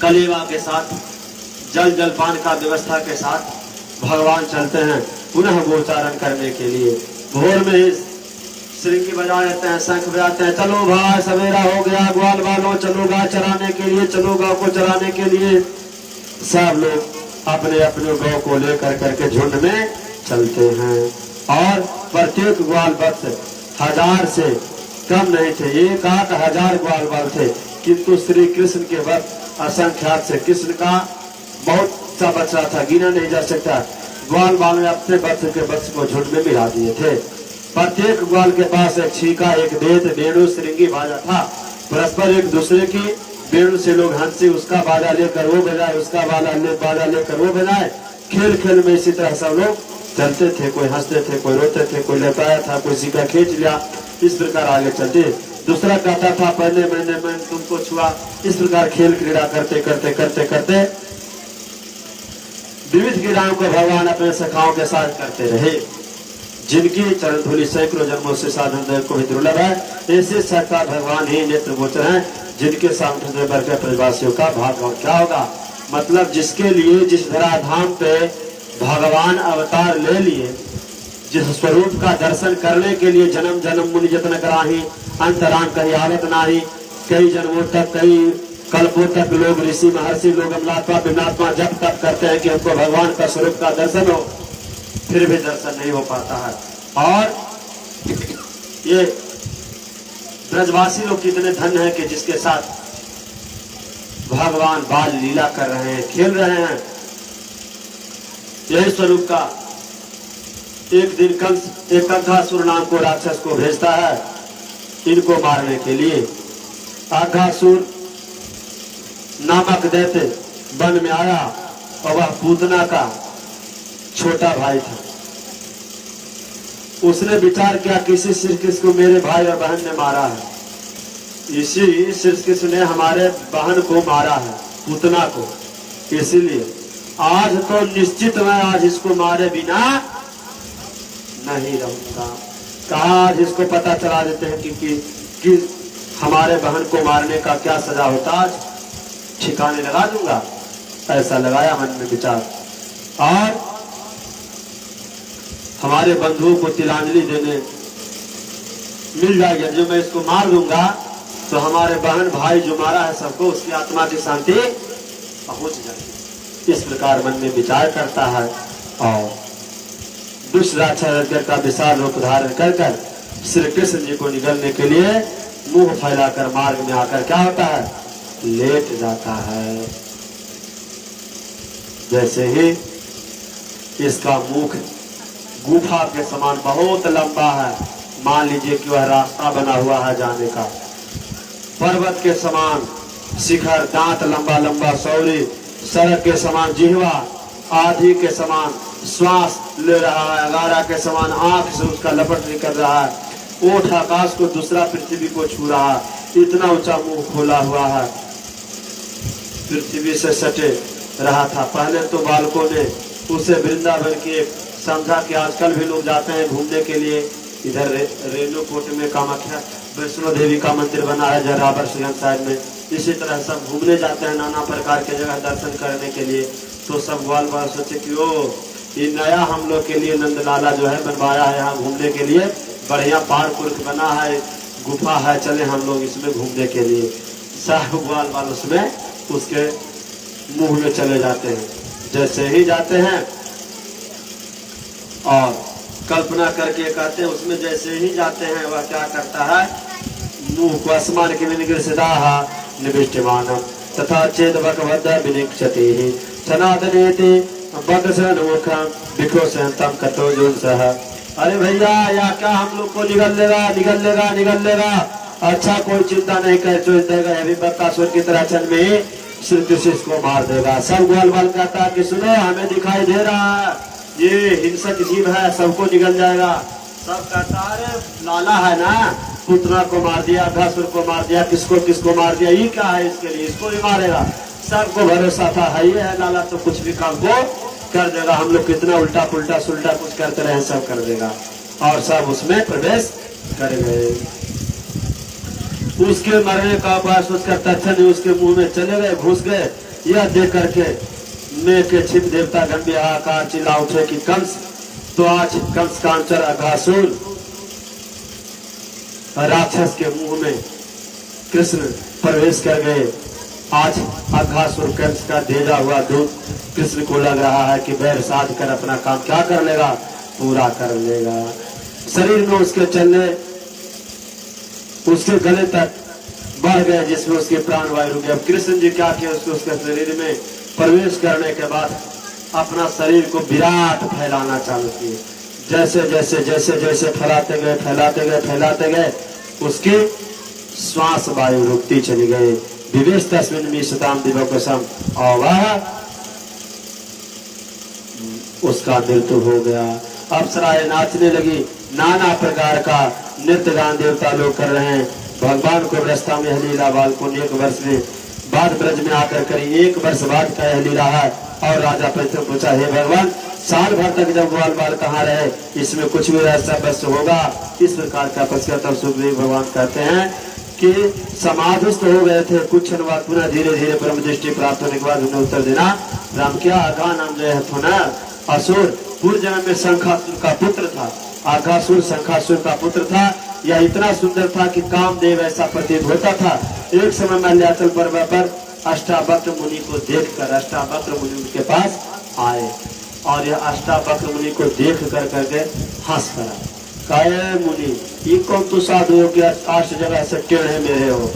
कलेवा के साथ जल पान का व्यवस्था के साथ भगवान चलते हैं पुनः गोचारण करने के लिए। भोर में ही श्रृंगी बजा लेते हैं, शंख बजाते हैं, चलो भाई सवेरा हो गया, ग्वाल बालों चलो गाय चराने के लिए, चलो गाँव को चराने के लिए। सब लोग अपने अपने गौ को लेकर करके झुंड में चलते हैं, और प्रत्येक ग्वाल वत्स 1000 से कम नहीं थे, 1,000 ग्वाल बाल थे। किंतु श्री कृष्ण के वक्त असंख्यात से कृष्ण का बहुत सा बच्चा था, गिना नहीं जा सकता। ग्वाल बाल ने अपने वत्स के वत्स को झुंड में मिला दिए थे। प्रत्येक ग्वाल के पास एक छीका, एक बेत, वेणु, श्रृंगी बाजा था। परस्पर एक दूसरे की वेणु से लोग हंसी, उसका बाजा लेकर वो बजाए, उसका बाजा लेकर वो बजाए। खेल खेल में इसी तरह सब लोग चलते थे, कोई हंसते थे, कोई रोते थे, कोई लौटाया था, कोई सीखा खींच लिया। इस प्रकार आगे चलते। दूसरा कहता था पहले मैंने तुमको छुआ। इस प्रकार खेल क्रीड़ा करते करते करते करते विविध क्रीड़ाओं को भगवान अपने सखाओं के साथ करते रहे, जिनकी चरण धूलि सैकड़ों जन्मों से साधन को भी दुर्लभ है। ऐसे सरकार भगवान ही नेत्र गोचर हैं, जिनके सामने वर्ग के प्रवासियों का भाग और क्या होगा। मतलब जिसके लिए जिस धराधाम पे भगवान अवतार ले लिए, जिस स्वरूप का दर्शन करने के लिए जन्म जन्म मुनि जतन कराही, अंतरान कही आवत नाही। कई जन्मों तक, कई कल्पों तक लोग ऋषि महर्षि लोग अमलात्मा विमलात्मा जब तक करते हैं कि हमको भगवान का स्वरूप का दर्शन हो, फिर भी दर्शन नहीं हो पाता है। और ये ब्रजवासी लोग कितने धन्य हैं कि जिसके साथ भगवान बाल लीला कर रहे हैं, खेल रहे हैं। यही स्वरूप का एक दिन कंस एक अघासुर नाम को राक्षस को भेजता है इनको मारने के लिए। अघासुर नामक दैत्य वन में आया और वह पूतना का छोटा भाई था। उसने विचार किया किसी श्री कृष्ण को मेरे भाई और बहन ने मारा है, इसी श्री कृष्ण ने हमारे बहन को मारा है, पूतना को, इसीलिए आज तो निश्चित मैं आज इसको मारे बिना नहीं रहूंगा। कहा आज इसको पता चला देते हैं कि हमारे बहन को मारने का क्या सजा होता, आज ठिकाने लगा दूंगा। ऐसा लगाया मन में विचार, और हमारे बंधुओं को तिलांजलि देने मिल जाएगा। जो मैं इसको मार दूंगा तो हमारे बहन भाई जो मारा है सबको उसकी आत्मा की शांति पहुंच जाएगी। इस प्रकार मन में विचार करता है और दुष्ट राक्षस का विशाल रूप धारण कर कर श्री कृष्ण जी को निगलने के लिए मुंह फैलाकर मार्ग में आकर क्या होता है, लेट जाता है। जैसे ही इसका मुख गुफा के समान बहुत लंबा है, मान लीजिए कि वह रास्ता बना हुआ है जाने का, पर्वत के समान शिखर, दांत लंबा लंबा, सौरी सड़क के समान जिह्वा, आधी के समान श्वास ले रहा है, अगारा के समान आंख से उसका लपट निकल रहा है, ओठ आकाश को दूसरा पृथ्वी को छू रहा है, इतना ऊंचा मुंह खोला हुआ है, पृथ्वी से सटे रहा था। पहले तो बालकों ने उसे वृंदावन की एक समझा कि आजकल भी लोग जाते हैं घूमने के लिए, इधर रेणुकूट में कामाख्या वैष्णो देवी का मंदिर बना है जरावर साइड में, इसी तरह सब घूमने जाते हैं नाना प्रकार के जगह दर्शन करने के लिए। तो सब ग्वाल बाल सोचे कि ओ ये नया हम लोग के लिए नंदलाला जो है बनवाया है यहाँ घूमने के लिए, बढ़िया पार्क उर्क बना है, गुफा है, चले हम लोग इसमें घूमने के लिए। सब ग्वाल बाल उसमें उसके मुंह में चले जाते हैं। जैसे ही जाते हैं और कल्पना करके कहते हैं, उसमें जैसे ही जाते हैं वह क्या करता है, मुंह को आसमान के विनिकृष्टा निविष्टमानम तथा चेद भगवद विनिक्षति सनातनेति बदसनमुखम विकोशंतम कतो जुलसह। अरे भैया या क्या हम लोग को निगल लेगा, निगल लेगा, निगल लेगा, अच्छा कोई चिंता नहीं कर, चोट देगा, अभी बक्कासुर की तरह चल में श्री कृष्ण को मार देगा। सब ग्वाल बाल कहता है कि सुनो हमें दिखाई दे रहा है ये हिंसक जीव है, सबको निगल जाएगा। सब कहता अरे लाला है ना, पुतना को मार दिया, अघासुर को मार दिया, किसको किसको मार दिया, ये क्या है इसके लिए, इसको भी मारेगा। सबको भरोसा था है ये है लाला तो कुछ भी काम को कर देगा, हम लोग कितना उल्टा पुल्टा सुल्टा कुछ करते रहे सब कर देगा। और सब उसमें प्रवेश कर गए। उसके मरने का पास उसका तथ्य उसके मुंह में चले गए, घुस गए। यह देख करके मैं के छिप देवता गंभीर आकार चिल्ला उठे कि कंस, तो आज कंस कांचर अघासुर राक्षस के मुंह में कृष्ण प्रवेश कर गए। आज अघासुर कंस का भेजा हुआ दूत कृष्ण को लग रहा है कि बैर साध कर अपना काम क्या कर लेगा, पूरा कर लेगा। शरीर में उसके चलने उसके गले तक बढ़ गए जिसमें उसके प्राण वायु रुक गए। अब कृष्ण जी क्या किया, उसके शरीर में प्रवेश करने के बाद अपना शरीर को विराट फैलाना चालू किए। जैसे जैसे जैसे जैसे फैलाते गए फैलाते गए फैलाते गए उसकी श्वास वायु रुकती चली गई। विवेश तस्मिन में शताम दिवकोसम, और वह उसका मृत्यु हो गया। अप्सराएं नाचने लगी, नाना प्रकार का नृत्य गान देवता लोग कर रहे हैं। भगवान को अवस्था में लीला बालकों ने 1 वर्ष में बाद ब्रज में आकर करी 1 वर्ष बाद का यह लीला है। और राजा पृथ्वी पूछा, हे भगवान साल भर तक जब ग्वाल बाल कहाँ रहे, इसमें कुछ भी ऐसा बस होगा। इस प्रकार का प्रश्न तब सुखदेव भगवान कहते हैं कि समाधिस्थ हो गए थे, कुछ क्षण बाद पुनः धीरे धीरे ब्रह्म दृष्टि प्राप्त होने के बाद उन्हें उत्तर देना, राम क्या आगा नाम जो है पुनः असुर पूर्व जन्म में शंखासुर का पुत्र था। आगासुर शंखासुर का पुत्र था। यह इतना सुंदर था कि कामदेव ऐसा प्रतीत होता था। एक समय मल्याचल पर्वत पर अष्टावक्र मुनि को देखकर अष्टावक्र मुनि उनके पास आए और यह अष्टावक्र मुनि को देख कर करके हंस पड़ा। काहे मुनि, ये कौन तू साधु हो गया, 8 जगह से टेढ़े मेरे हो।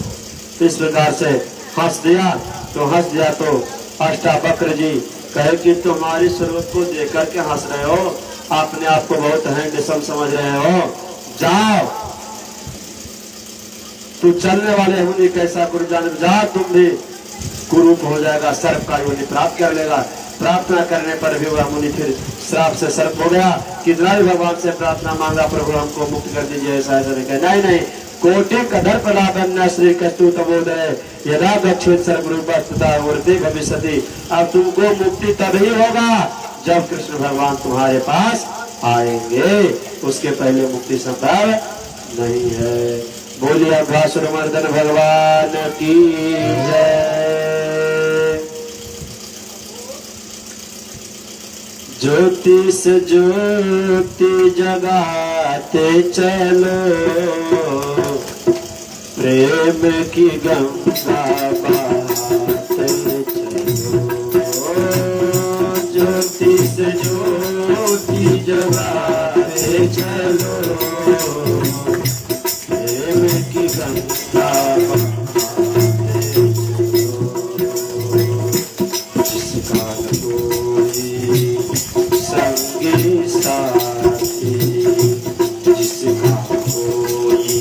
इस प्रकार से हंस दिया तो अष्टावक्र जी कहे कि तुम्हारी सूरत को देख करके हंस रहे हो, अपने आप को बहुत हैंडसम समझ रहे हो, जाओ तू चलने वाले मुनि कैसा गुरु जान, जा तुम भी कुरूप हो जाएगा, सर्प का योनि प्राप्त कर लेगा। प्रार्थना करने पर भी वह मुनि फिर श्राप से सर्प हो गया। कितना भी भगवान से प्रार्थना मांगा, प्रभु हमको मुक्त कर दीजिए, ऐसा नहीं नहीं, कोटि कदर प्रलापन श्री कस्तु तमोदय यदा दक्षिण सर्वरूपता मूर्ति भविष्यति। अब तुमको मुक्ति तभी होगा जब कृष्ण भगवान तुम्हारे पास आएंगे, उसके पहले मुक्ति संभव नहीं है। बोलिए अघासुर मर्दन भगवान की जय। ज्योति से ज्योति जगाते चलो, प्रेम की गंगा बहाते चलो। ज्योति से ज्योति जगाते चलो, प्रेम की गंगा बहाते चलो। जिसका कोई संगी साथी, जिसका कोई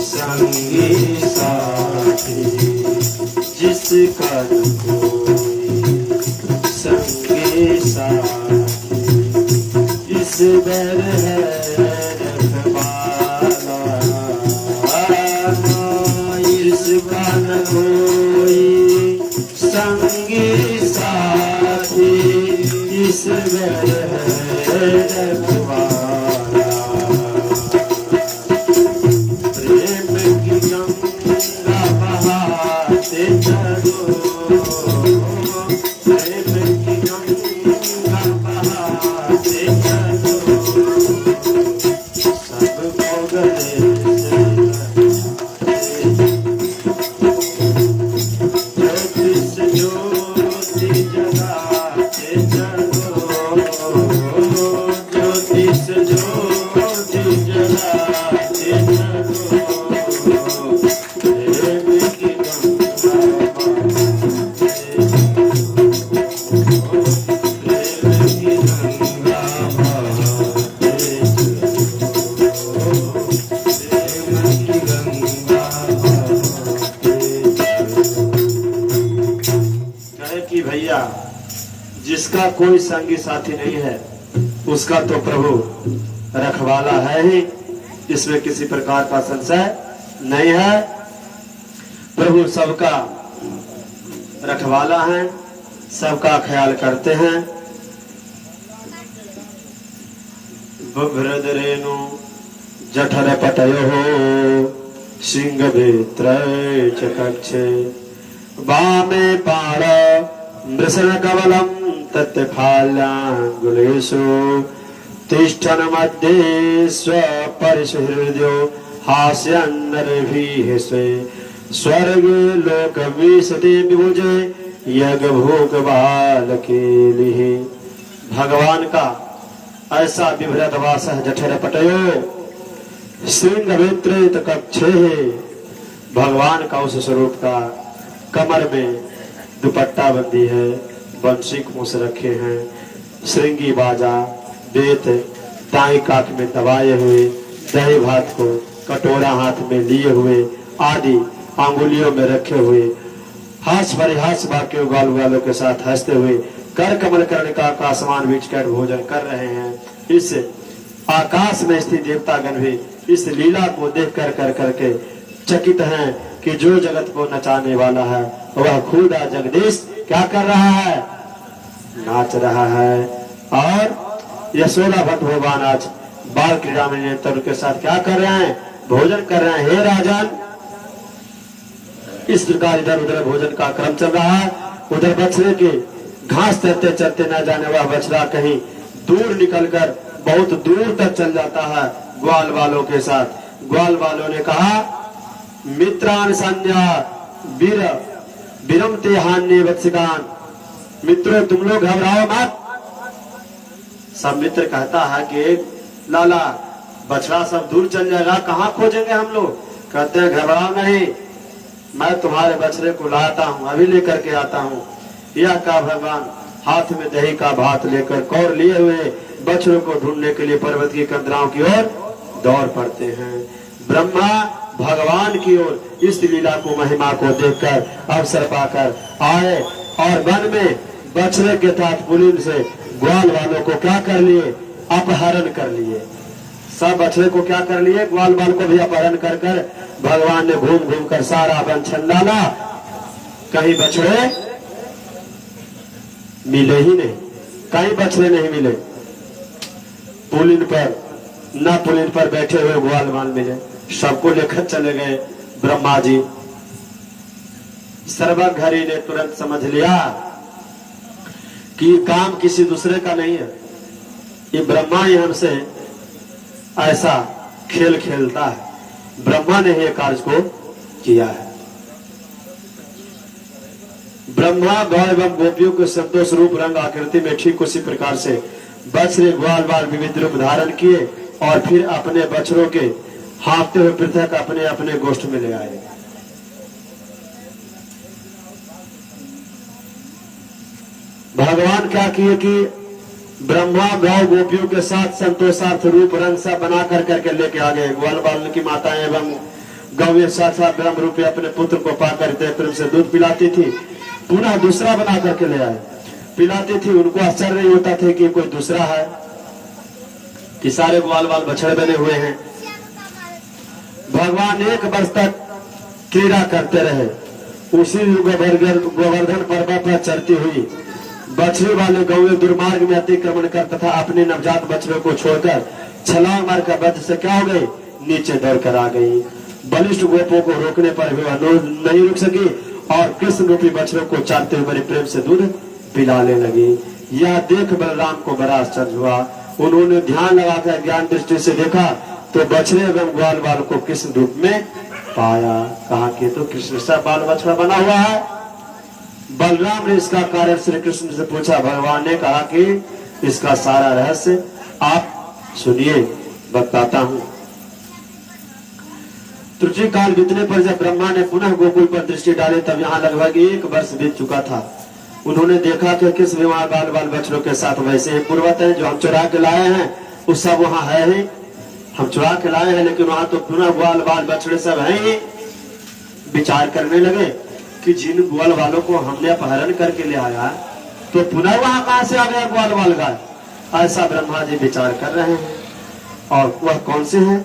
संगी साथी, जिसका कोई संगी साथी, इस बर है रखवाला, इसका न कोई संगी साथी, इस बर है रखवाला। प्रेम की गंगा बहाते चलो, प्रेम की गंगा बहाते चलो, सबको गले से ज्योति से ज्योति जगाते चलो, ज्योति से ज्योति जगाते चलो, प्रेम की गंगा बहाते चलो, प्रेम की गंगा बहाते चलो, प्रेम की गंगा बहाते चलो। कहे कि भैया जिसका कोई संगी साथी नहीं है, उसका तो प्रभु रखवाला है ही, इसमें किसी प्रकार का संशय नहीं है। प्रभु सबका रखवाला है, सबका ख्याल करते हैं। बभ्रद रेणु जठर पटयो सिंह भित्रय च कक्षे, वामे पाण मृषण कवलम तत्फाल्याङ्गुलेषु, तिष्ठन् मध्ये स्वपरिसुहृदयो हास्यन्नरभिः स्वे, स्वर्गे लोकविशते विभुजे यज्ञभोग बालकेलिः। भगवान का ऐसा विभ्रत वासः जठर पटयो सिंह भित्रेत कक्षे, भगवान का उस स्वरूप का कमर में दुपट्टा बंदी है, बंशी मूस रखे हैं, श्रृंगी बाजा बेत दाई काख में दबाए हुए, दही भात को कटोरा हाथ में लिए हुए, आदि अंगुलियों में रखे हुए, हास परिहास वाक्य गाल वालों के साथ हंसते हुए कर कमल कर्ण का आसमान बीच कर भोजन कर रहे हैं। इस आकाश में स्थित देवतागण भी इस लीला को देख कर करके चकित हैं कि जो जगत को नचाने वाला है वह खुद जगदीश क्या कर रहा है, नाच रहा है। और यशोदा भट्ट भगवान आज बाल क्रीड़ा में नेत्र के साथ क्या कर रहे हैं, भोजन कर रहे हैं। हे राजन, इस प्रकार इधर उधर भोजन का क्रम चल रहा है। उधर बछड़े के घास चलते चलते न जाने वह बछड़ा कहीं दूर निकलकर बहुत दूर तक चल जाता है ग्वाल वालों के साथ। ग्वाल वालों ने कहा, मित्रान संज्ञा वीर विरमते हान्य वत्सिकान, मित्रों तुम लोग घबराओ मत। सब मित्र कहता है कि लाला बछड़ा सब दूर चल जाएगा, कहाँ खोजेंगे हम लोग। कहते हैं घबराओ नहीं, मैं तुम्हारे बछड़े को लाता हूँ, अभी लेकर के आता हूँ। यह कहा भगवान हाथ में दही का भात लेकर कौर लिए हुए बछड़ों को ढूंढने के लिए पर्वत की कंदराओं की ओर दौड़ पड़ते हैं। ब्रह्मा भगवान की ओर इस लीला को, महिमा को देखकर अवसर पाकर आए और वन में बछड़े के साथ पुलिन से ग्वाल वालों को क्या कर लिए, अपहरण कर लिए। सब बछड़े को क्या कर लिए, ग्वाल वाल को भी अपहरण कर कर भगवान ने घूम घूम कर सारा वन छन डाला, कहीं बछड़े मिले ही नहीं, कहीं बछड़े नहीं मिले। पुलिन पर न पुलिन पर बैठे हुए ग्वाल वाल मिले, सबको लेकर चले गए ब्रह्मा जी। सर्वघरी ने तुरंत समझ लिया कि काम किसी दूसरे का नहीं है, ये ब्रह्मा ही हमसे ऐसा खेल खेलता है, ब्रह्मा ने ये कार्य को किया है। ब्रह्मा गौ एवं गोपियों के संतोष रूप रंग आकृति में ठीक उसी प्रकार से बछड़े ग्वाल बाल विविध रूप धारण किए और फिर अपने बछड़ों के हाँफते हुए पृथक अपने अपने गोष्ठ में ले आए। भगवान क्या किए कि ब्रह्मा गौ गोपियों के साथ संतोषार्थ रूप रंग सा बना कर करके लेके आ गए। ग्वाल बाल की माताएं एवं गौ साथ साथ ब्रह्म रूपी अपने पुत्र को पा करते प्रेम से दूध पिलाती थी, पुनः दूसरा बना करके ले आए, पिलाती थी। उनको आश्चर्य नहीं होता था कि कोई दूसरा है, कि सारे ग्वाल बाल बछड़े बने हुए हैं। भगवान 1 वर्ष तक क्रीड़ा करते रहे, उसी गोवर्धन पर्वत पर चढ़ती हुई बछड़े वाले गौए दुर्मार्ग में अतिक्रमण कर तथा अपने नवजात बछड़े को छोड़कर छलांग मारकर वध से क्या हो गई, नीचे दौड़ कर आ गई। बलिष्ठ गोपों को रोकने पर भी नहीं रुक सकी और कृष्ण रूपी बछड़ों को चाटते हुए बड़े प्रेम से दूध पिलाने लगी। यह देख बलराम को बड़ा आश्चर्य हुआ। उन्होंने ध्यान लगाकर ज्ञान दृष्टि से देखा तो बछड़े एवं ग्वाल बाल को कृष्ण रूप में पाया। कहा कि तो कृष्ण सा बाल बछड़ा बना हुआ है। बलराम ने इसका कारण श्री कृष्ण से पूछा। भगवान ने कहा कि इसका सारा रहस्य आप सुनिए, बताता हूं। त्रुटि काल बीतने पर जब ब्रह्मा ने पुनः गोकुल पर दृष्टि डाली तब यहाँ लगभग 1 वर्ष बीत चुका था। उन्होंने देखा कि किस विवाह बाल बाल बछड़ों के साथ वैसे ही पूर्वत है जो हम चुरा के लाए हैं, वो सब वहाँ है ही। हम चुरा के लाए हैं लेकिन वहां तो पुनः ग्वाल बाल बछड़े सब है ही। विचार करने लगे कि जिन ग्वाल वालों को हमने अपहरण करके ले आया तो पुनः वहां कहां से आ गया ग्वाल बाल गाय, ऐसा ब्रह्मा जी विचार कर रहे हैं। और वह कौन से हैं?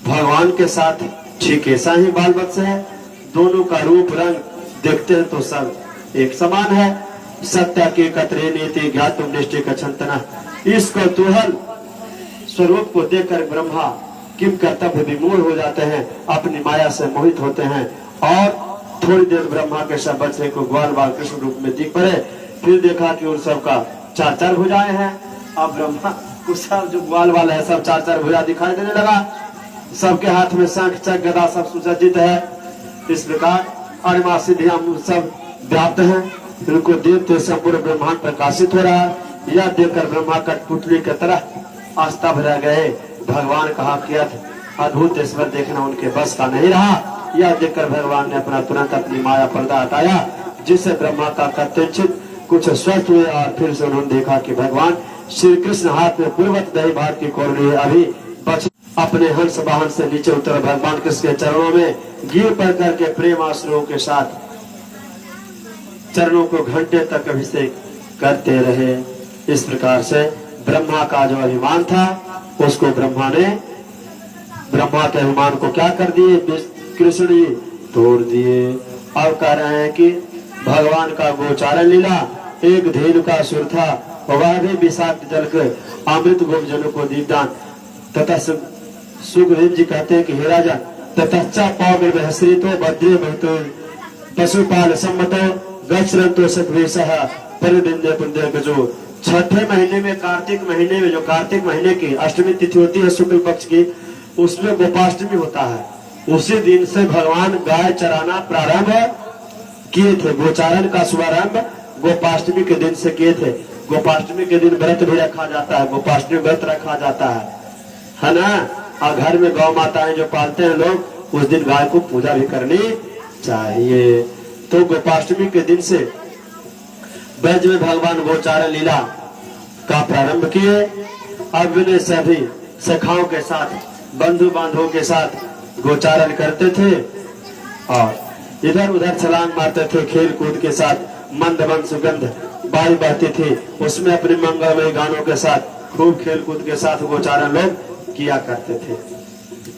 भगवान के साथ ठीक ऐसा ही बाल बच्चे है, दोनों का रूप रंग देखते हैं तो सब एक समान है। सत्य के कतरे नीति ज्ञातुम निष्ठि कछंतना, इस कौतूहल स्वरूप को देखकर ब्रह्मा किम कर्तव्य विमूढ़ हो जाते हैं, अपनी माया से मोहित होते हैं। और थोड़ी देर ब्रह्मा के सब बच्चे को ग्वाल बाल कृष्ण रूप में दिख पड़े, फिर देखा कि उन सब का 4 भुजाएं हैं। अब ब्रह्मा को सब जो ग्वाल बाल है सब 4 भुजा दिखाई देने लगा। सबके हाथ में शंख चक्र गदा सब सुसज्जित है। इस प्रकार अणिमा सिद्धियां सब व्याप्त हैं। इनको देखते संपूर्ण ब्रह्मांड प्रकाशित हो रहा है। यह देखकर ब्रह्मा कठपुतली की तरह स्तब्ध रह गए। भगवान कहा कि अद्भुत ईश्वर देखना उनके बस का नहीं रहा। यह देखकर भगवान ने अपना तुरंत अपनी माया पर्दा हटाया, जिससे ब्रह्मा का कथनचित कुछ स्वस्थ हुए। और फिर से उन्होंने देखा कि भगवान श्री कृष्ण हाथ में पूर्वत दही भात की कौड़ी अभी अपने हंस वाहन से नीचे उतर भगवान कृष्ण के चरणों में गिर पड़ करके प्रेम आश्रयों के साथ चरणों को घंटे तक अभिषेक करते रहे। इस प्रकार से ब्रह्मा का जो अभिमान था उसको ब्रह्मा के अभिमान को क्या कर दिए, कृष्ण जी तोड़ दिए। और कह रहे हैं कि भगवान का गोचारण लीला एक धेनु का सुर था, वह भी विषाक्त जल के अमृत गोपजनों को दीपदान तथा सुखदेव जी कहते हैं कि हे राजा ततच्चा पौगल बहश्रीतो बद्रे बहतो पशुपाल सम्मतो गच्छरंतो सत्वेशः परिदिंदे पुंदे गजो। 6ठे महीने में कार्तिक महीने में जो कार्तिक महीने की अष्टमी तिथि होती है शुक्ल पक्ष की, उसमें गोपाष्टमी होता है। उसी दिन से भगवान गाय चराना प्रारंभ किए थे। गोचारण का शुभारंभ गोपाष्टमी के दिन से किए थे। गोपाष्टमी के दिन व्रत भी रखा जाता है, गोपाष्टमी व्रत रखा जाता है। है ना। और घर में गौ माताएं जो पालते हैं लोग, उस दिन गाय को पूजा भी करनी चाहिए। तो गोपाष्टमी के दिन से ब्रज में भगवान गोचारण लीला का प्रारंभ किए। अब वे सभी सखाओं के साथ, बंधु बांधवों के साथ गोचारण करते थे और इधर उधर छलांग मारते थे। खेल कूद के साथ मंद मंद सुगंध वायु बहती थी, उसमें अपने मंगलमय गानों के साथ खूब खेल कूद के साथ गोचारण लोग किया करते थे।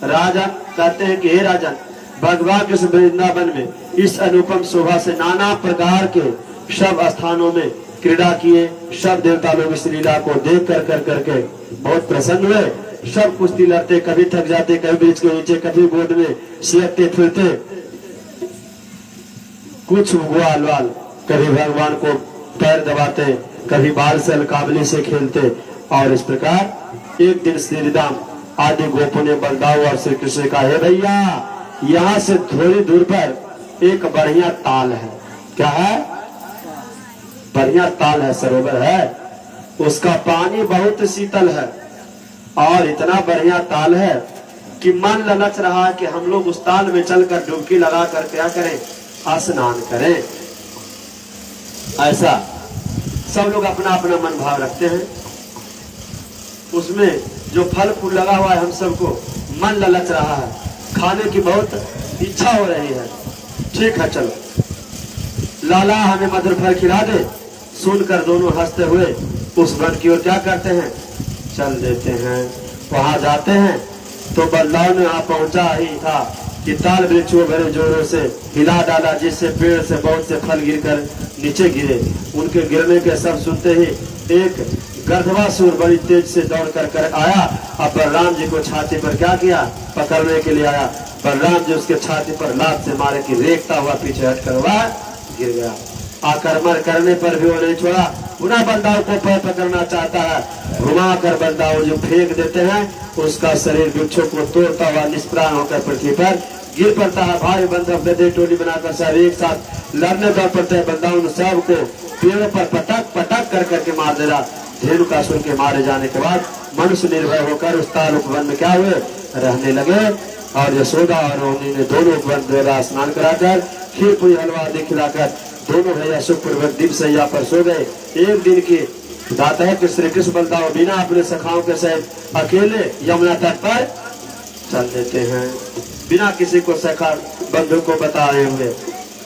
राजा कहते हैं कि हे राजन, भगवान के वृंदावन में इस अनुपम शोभा से नाना प्रकार के सब स्थानों में क्रीड़ा किए। सब देवता लोग इस लीला को देख कर करके बहुत प्रसन्न हुए। सब कुश्ती लड़ते, कभी थक जाते, कभी वृक्ष के नीचे, कभी गोद में सियकते फिरते, कुछ ग्वाल वाल, कभी भगवान को पैर दबाते, कभी बाल से अलकाबली से खेलते। और इस प्रकार एक दिन श्री राम आदि गोपों ने बलदाऊ और श्री कृष्ण का, हे भैया, यहाँ से थोड़ी दूर पर एक बढ़िया ताल है। क्या है? बढ़िया ताल है, सरोवर है, उसका पानी बहुत शीतल है और इतना बढ़िया ताल है कि मन ललच रहा है कि हम लोग उस ताल में चलकर डुबकी लगा कर क्या करें, स्नान करें। ऐसा सब लोग अपना अपना मन भाव रखते हैं। उसमें जो फल फूल लगा हुआ है, हम सबको मन ललच रहा है, खाने की बहुत इच्छा हो रही है। ठीक है, चलो लाला हमें मधुर फल खिला दे। सुनकर दोनों हंसते हुए उस वन की ओर क्या करते हैं, चल देते हैं। वहां जाते हैं तो बलदाऊ ने वहां पहुंचा ही था कि ताल वृक्षों बड़े जोरों से हिला डाला, जिससे पेड़ से बहुत से फल गिरकर नीचे गिरे। उनके गिरने के सब सुनते ही एक गर्दवासुर बड़ी तेज से दौड़ कर आया और बलराम जी को छाती पर क्या किया, पकड़ने के लिए आया। बलराम जी उसके छाती पर लात से मारे कि रेखता हुआ पीछे हटकर वह गिर गया। आक्रमण करने पर भी वो नहीं छोड़ा, पुनः बलदाऊ को पैर पकड़ना चाहता है, घुमा कर बलदाऊ जो फेंक देते हैं, उसका शरीर वृक्षों को तोड़ता हुआ निष्प्राण होकर पृथ्वी पर गिर पड़ता है। भाई बंधव गधे टोली बनाकर सब एक साथ लड़ने दौड़ पड़ते हैं। बलदाऊ सब को पेड़ों पर पटक पटक कर करके मार दे रहा। धेनुकासुर के मारे जाने के बाद मनुष्य निर्भय होकर उस ताल उपवन में क्या हुए, रहने लगे। और यशोदा और रोहिणी ने दोनों उपवन द्वारा स्नान कराकर खीर पूरी हलवा आदि खिलाकर दोनों भैया सुखपूर्वक दीप सैया पर सो गए। एक दिन की बात है कि श्री कृष्ण बलदाऊ बिना अपने सखाओं के सहित अकेले यमुना तट पर चल देते हैं, बिना किसी को सखा बंधु को बताए हुए।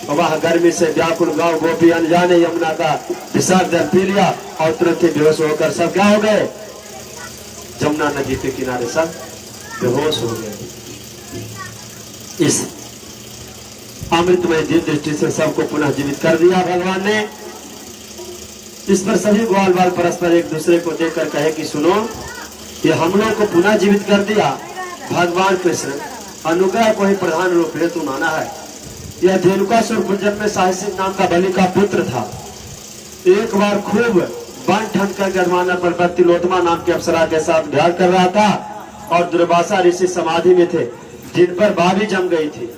वह गर्मी से व्याकुल गांव गोपी अनजाने यमुना का विषाक्त जल पी लिया और तुरंत ही बेहोश होकर सब क्या हो गए, जमुना नदी के किनारे सब बेहोश हो गए। इस अमृतमय दिव्य दृष्टि से सबको पुनः जीवित कर दिया भगवान ने। इस पर सभी ग्वाल बाल परस्पर एक दूसरे को देखकर कहे कि सुनो, ये हम लोग को पुनः जीवित कर दिया भगवान कृष्ण, अनुग्रह को ही प्रधान रूप हेतु माना है। यह धेनुकासुर पूर्वजन्म में साहसिक नाम का बलि का पुत्र था। एक बार खूब बन ठन कर गधमाना पर तिलोत्तमा नाम के अप्सरा के साथ विहार कर रहा था और दुर्वासा ऋषि समाधि में थे, जिन पर बाबी जम गई थी।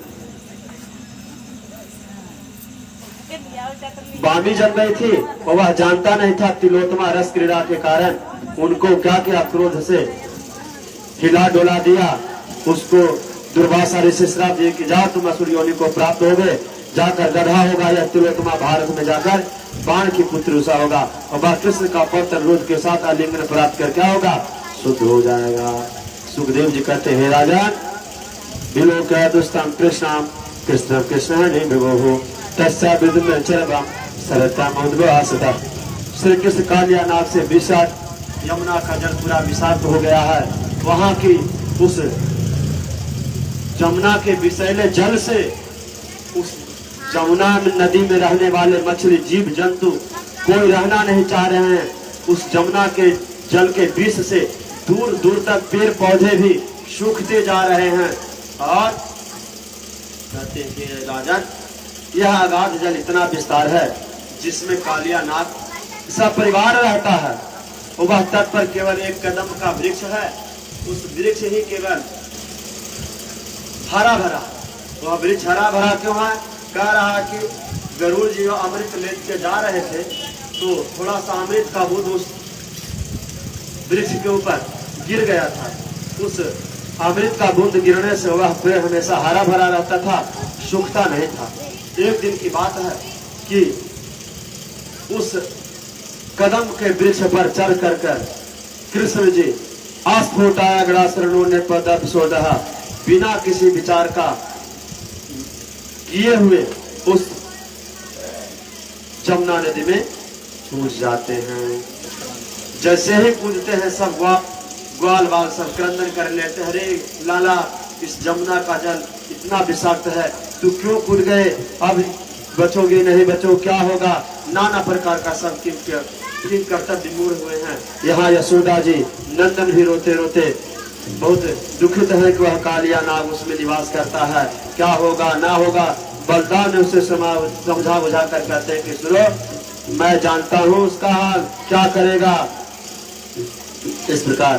बामी जम गई थी और वह जानता नहीं था तिलोत्तमा रस क्रीड़ा के कारण उनको क्या किया, क्रोध से हिला डोला दिया। उसको दुर्वासा ऋषि श्राप दिए कि जाओ तुम असुर योनि को प्राप्त हो गए, जाकर गधा होगा या तिलोत्तमा भारत में जाकर बाण की पुत्र उषा होगा और वह कृष्ण का पौत्र अनुरोध के साथ आलिंगन प्राप्त कर क्या होगा, शुद्ध हो जाएगा। सुखदेव जी कहते हैं, राजन बिलो क्या दुष्टम कृष्णम कृष्ण कृष्ण नहीं विभो तस्या विदुम चरवम सरता मौद्गवासता। श्री कृष्ण कालिया नाग से विषाक्त यमुना का जल पूरा विषाक्त हो गया है। वहां की उस जमुना के विषैले जल से उस जमुना नदी में रहने वाले मछली जीव जंतु कोई रहना नहीं चाह रहे हैं। उस जमुना के जल के विष से दूर दूर तक पेड़ पौधे भी सूखते जा रहे हैं। और कहते हैं राजन, यह अगाध जल इतना विस्तार है जिसमें कालिया नाग सब परिवार रहता है। वह तट पर केवल एक कदम का वृक्ष है, उस वृक्ष ही केवल हरा भरा। वह वृक्ष हरा भरा क्यों है? कह रहा कि गरुड़ जी अमृत लेके जा रहे थे तो थोड़ा सा अमृत का बूंद उस वृक्ष के ऊपर गिर गया था। उस अमृत का बूंद गिरने से वह पेड़ हमेशा हरा भरा रहता था, सूखता नहीं था। एक दिन की बात है कि उस कदम के वृक्ष पर चढ़ कर कृष्ण जी अस्फुटाग्रासरणों ने पदपसोदः बिना किसी विचार का किए हुए उस जमुना नदी में कूद जाते हैं। जैसे ही कूदते हैं सब ग्वाल बाल सब क्रंदन कर लेते हैं, अरे लाला इस जमुना का जल इतना विषाक्त है, तू क्यों कूद गए, अब बचोगे नहीं बचो, क्या होगा। नाना प्रकार का सब किन कर्तव्य विमूढ़ हुए हैं। यहाँ यशोदा जी नंदन भी रोते रोते बहुत दुखित है कि वह कालिया नाग उसमें निवास करता है, क्या होगा ना होगा। बलदान ने उसे समझा बुझा कर कहते हैं कि सुनो मैं जानता हूँ उसका हाल, क्या करेगा। इस प्रकार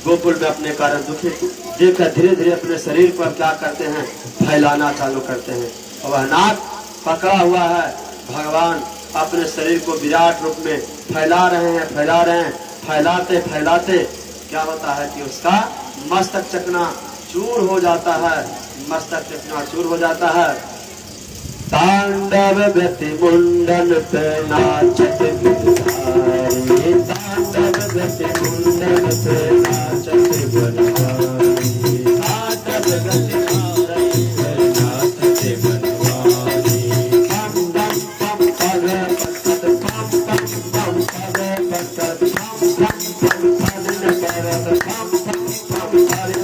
गोकुल में अपने कारण दुखित देखकर धीरे धीरे अपने शरीर पर क्या करते हैं, फैलाना चालू करते हैं। और वह नाग पकड़ा हुआ है, भगवान अपने शरीर को विराट रूप में फैला रहे हैं, फैलाते फैलाते क्या होता है कि उसका मस्तक चकना चूर हो जाता है, मस्तक चकना चूर हो जाता है। तांडव गति मुंडन पे नाचत गिरधारी, तांडव गति मुंडन पे नाचत बनवारी, तांडव गति मुंडन पे नाचत बनवारी। पम पम पम पगे पतत पम पम पम पगे पतत पम पम पम पगे करत पम पम पम पगे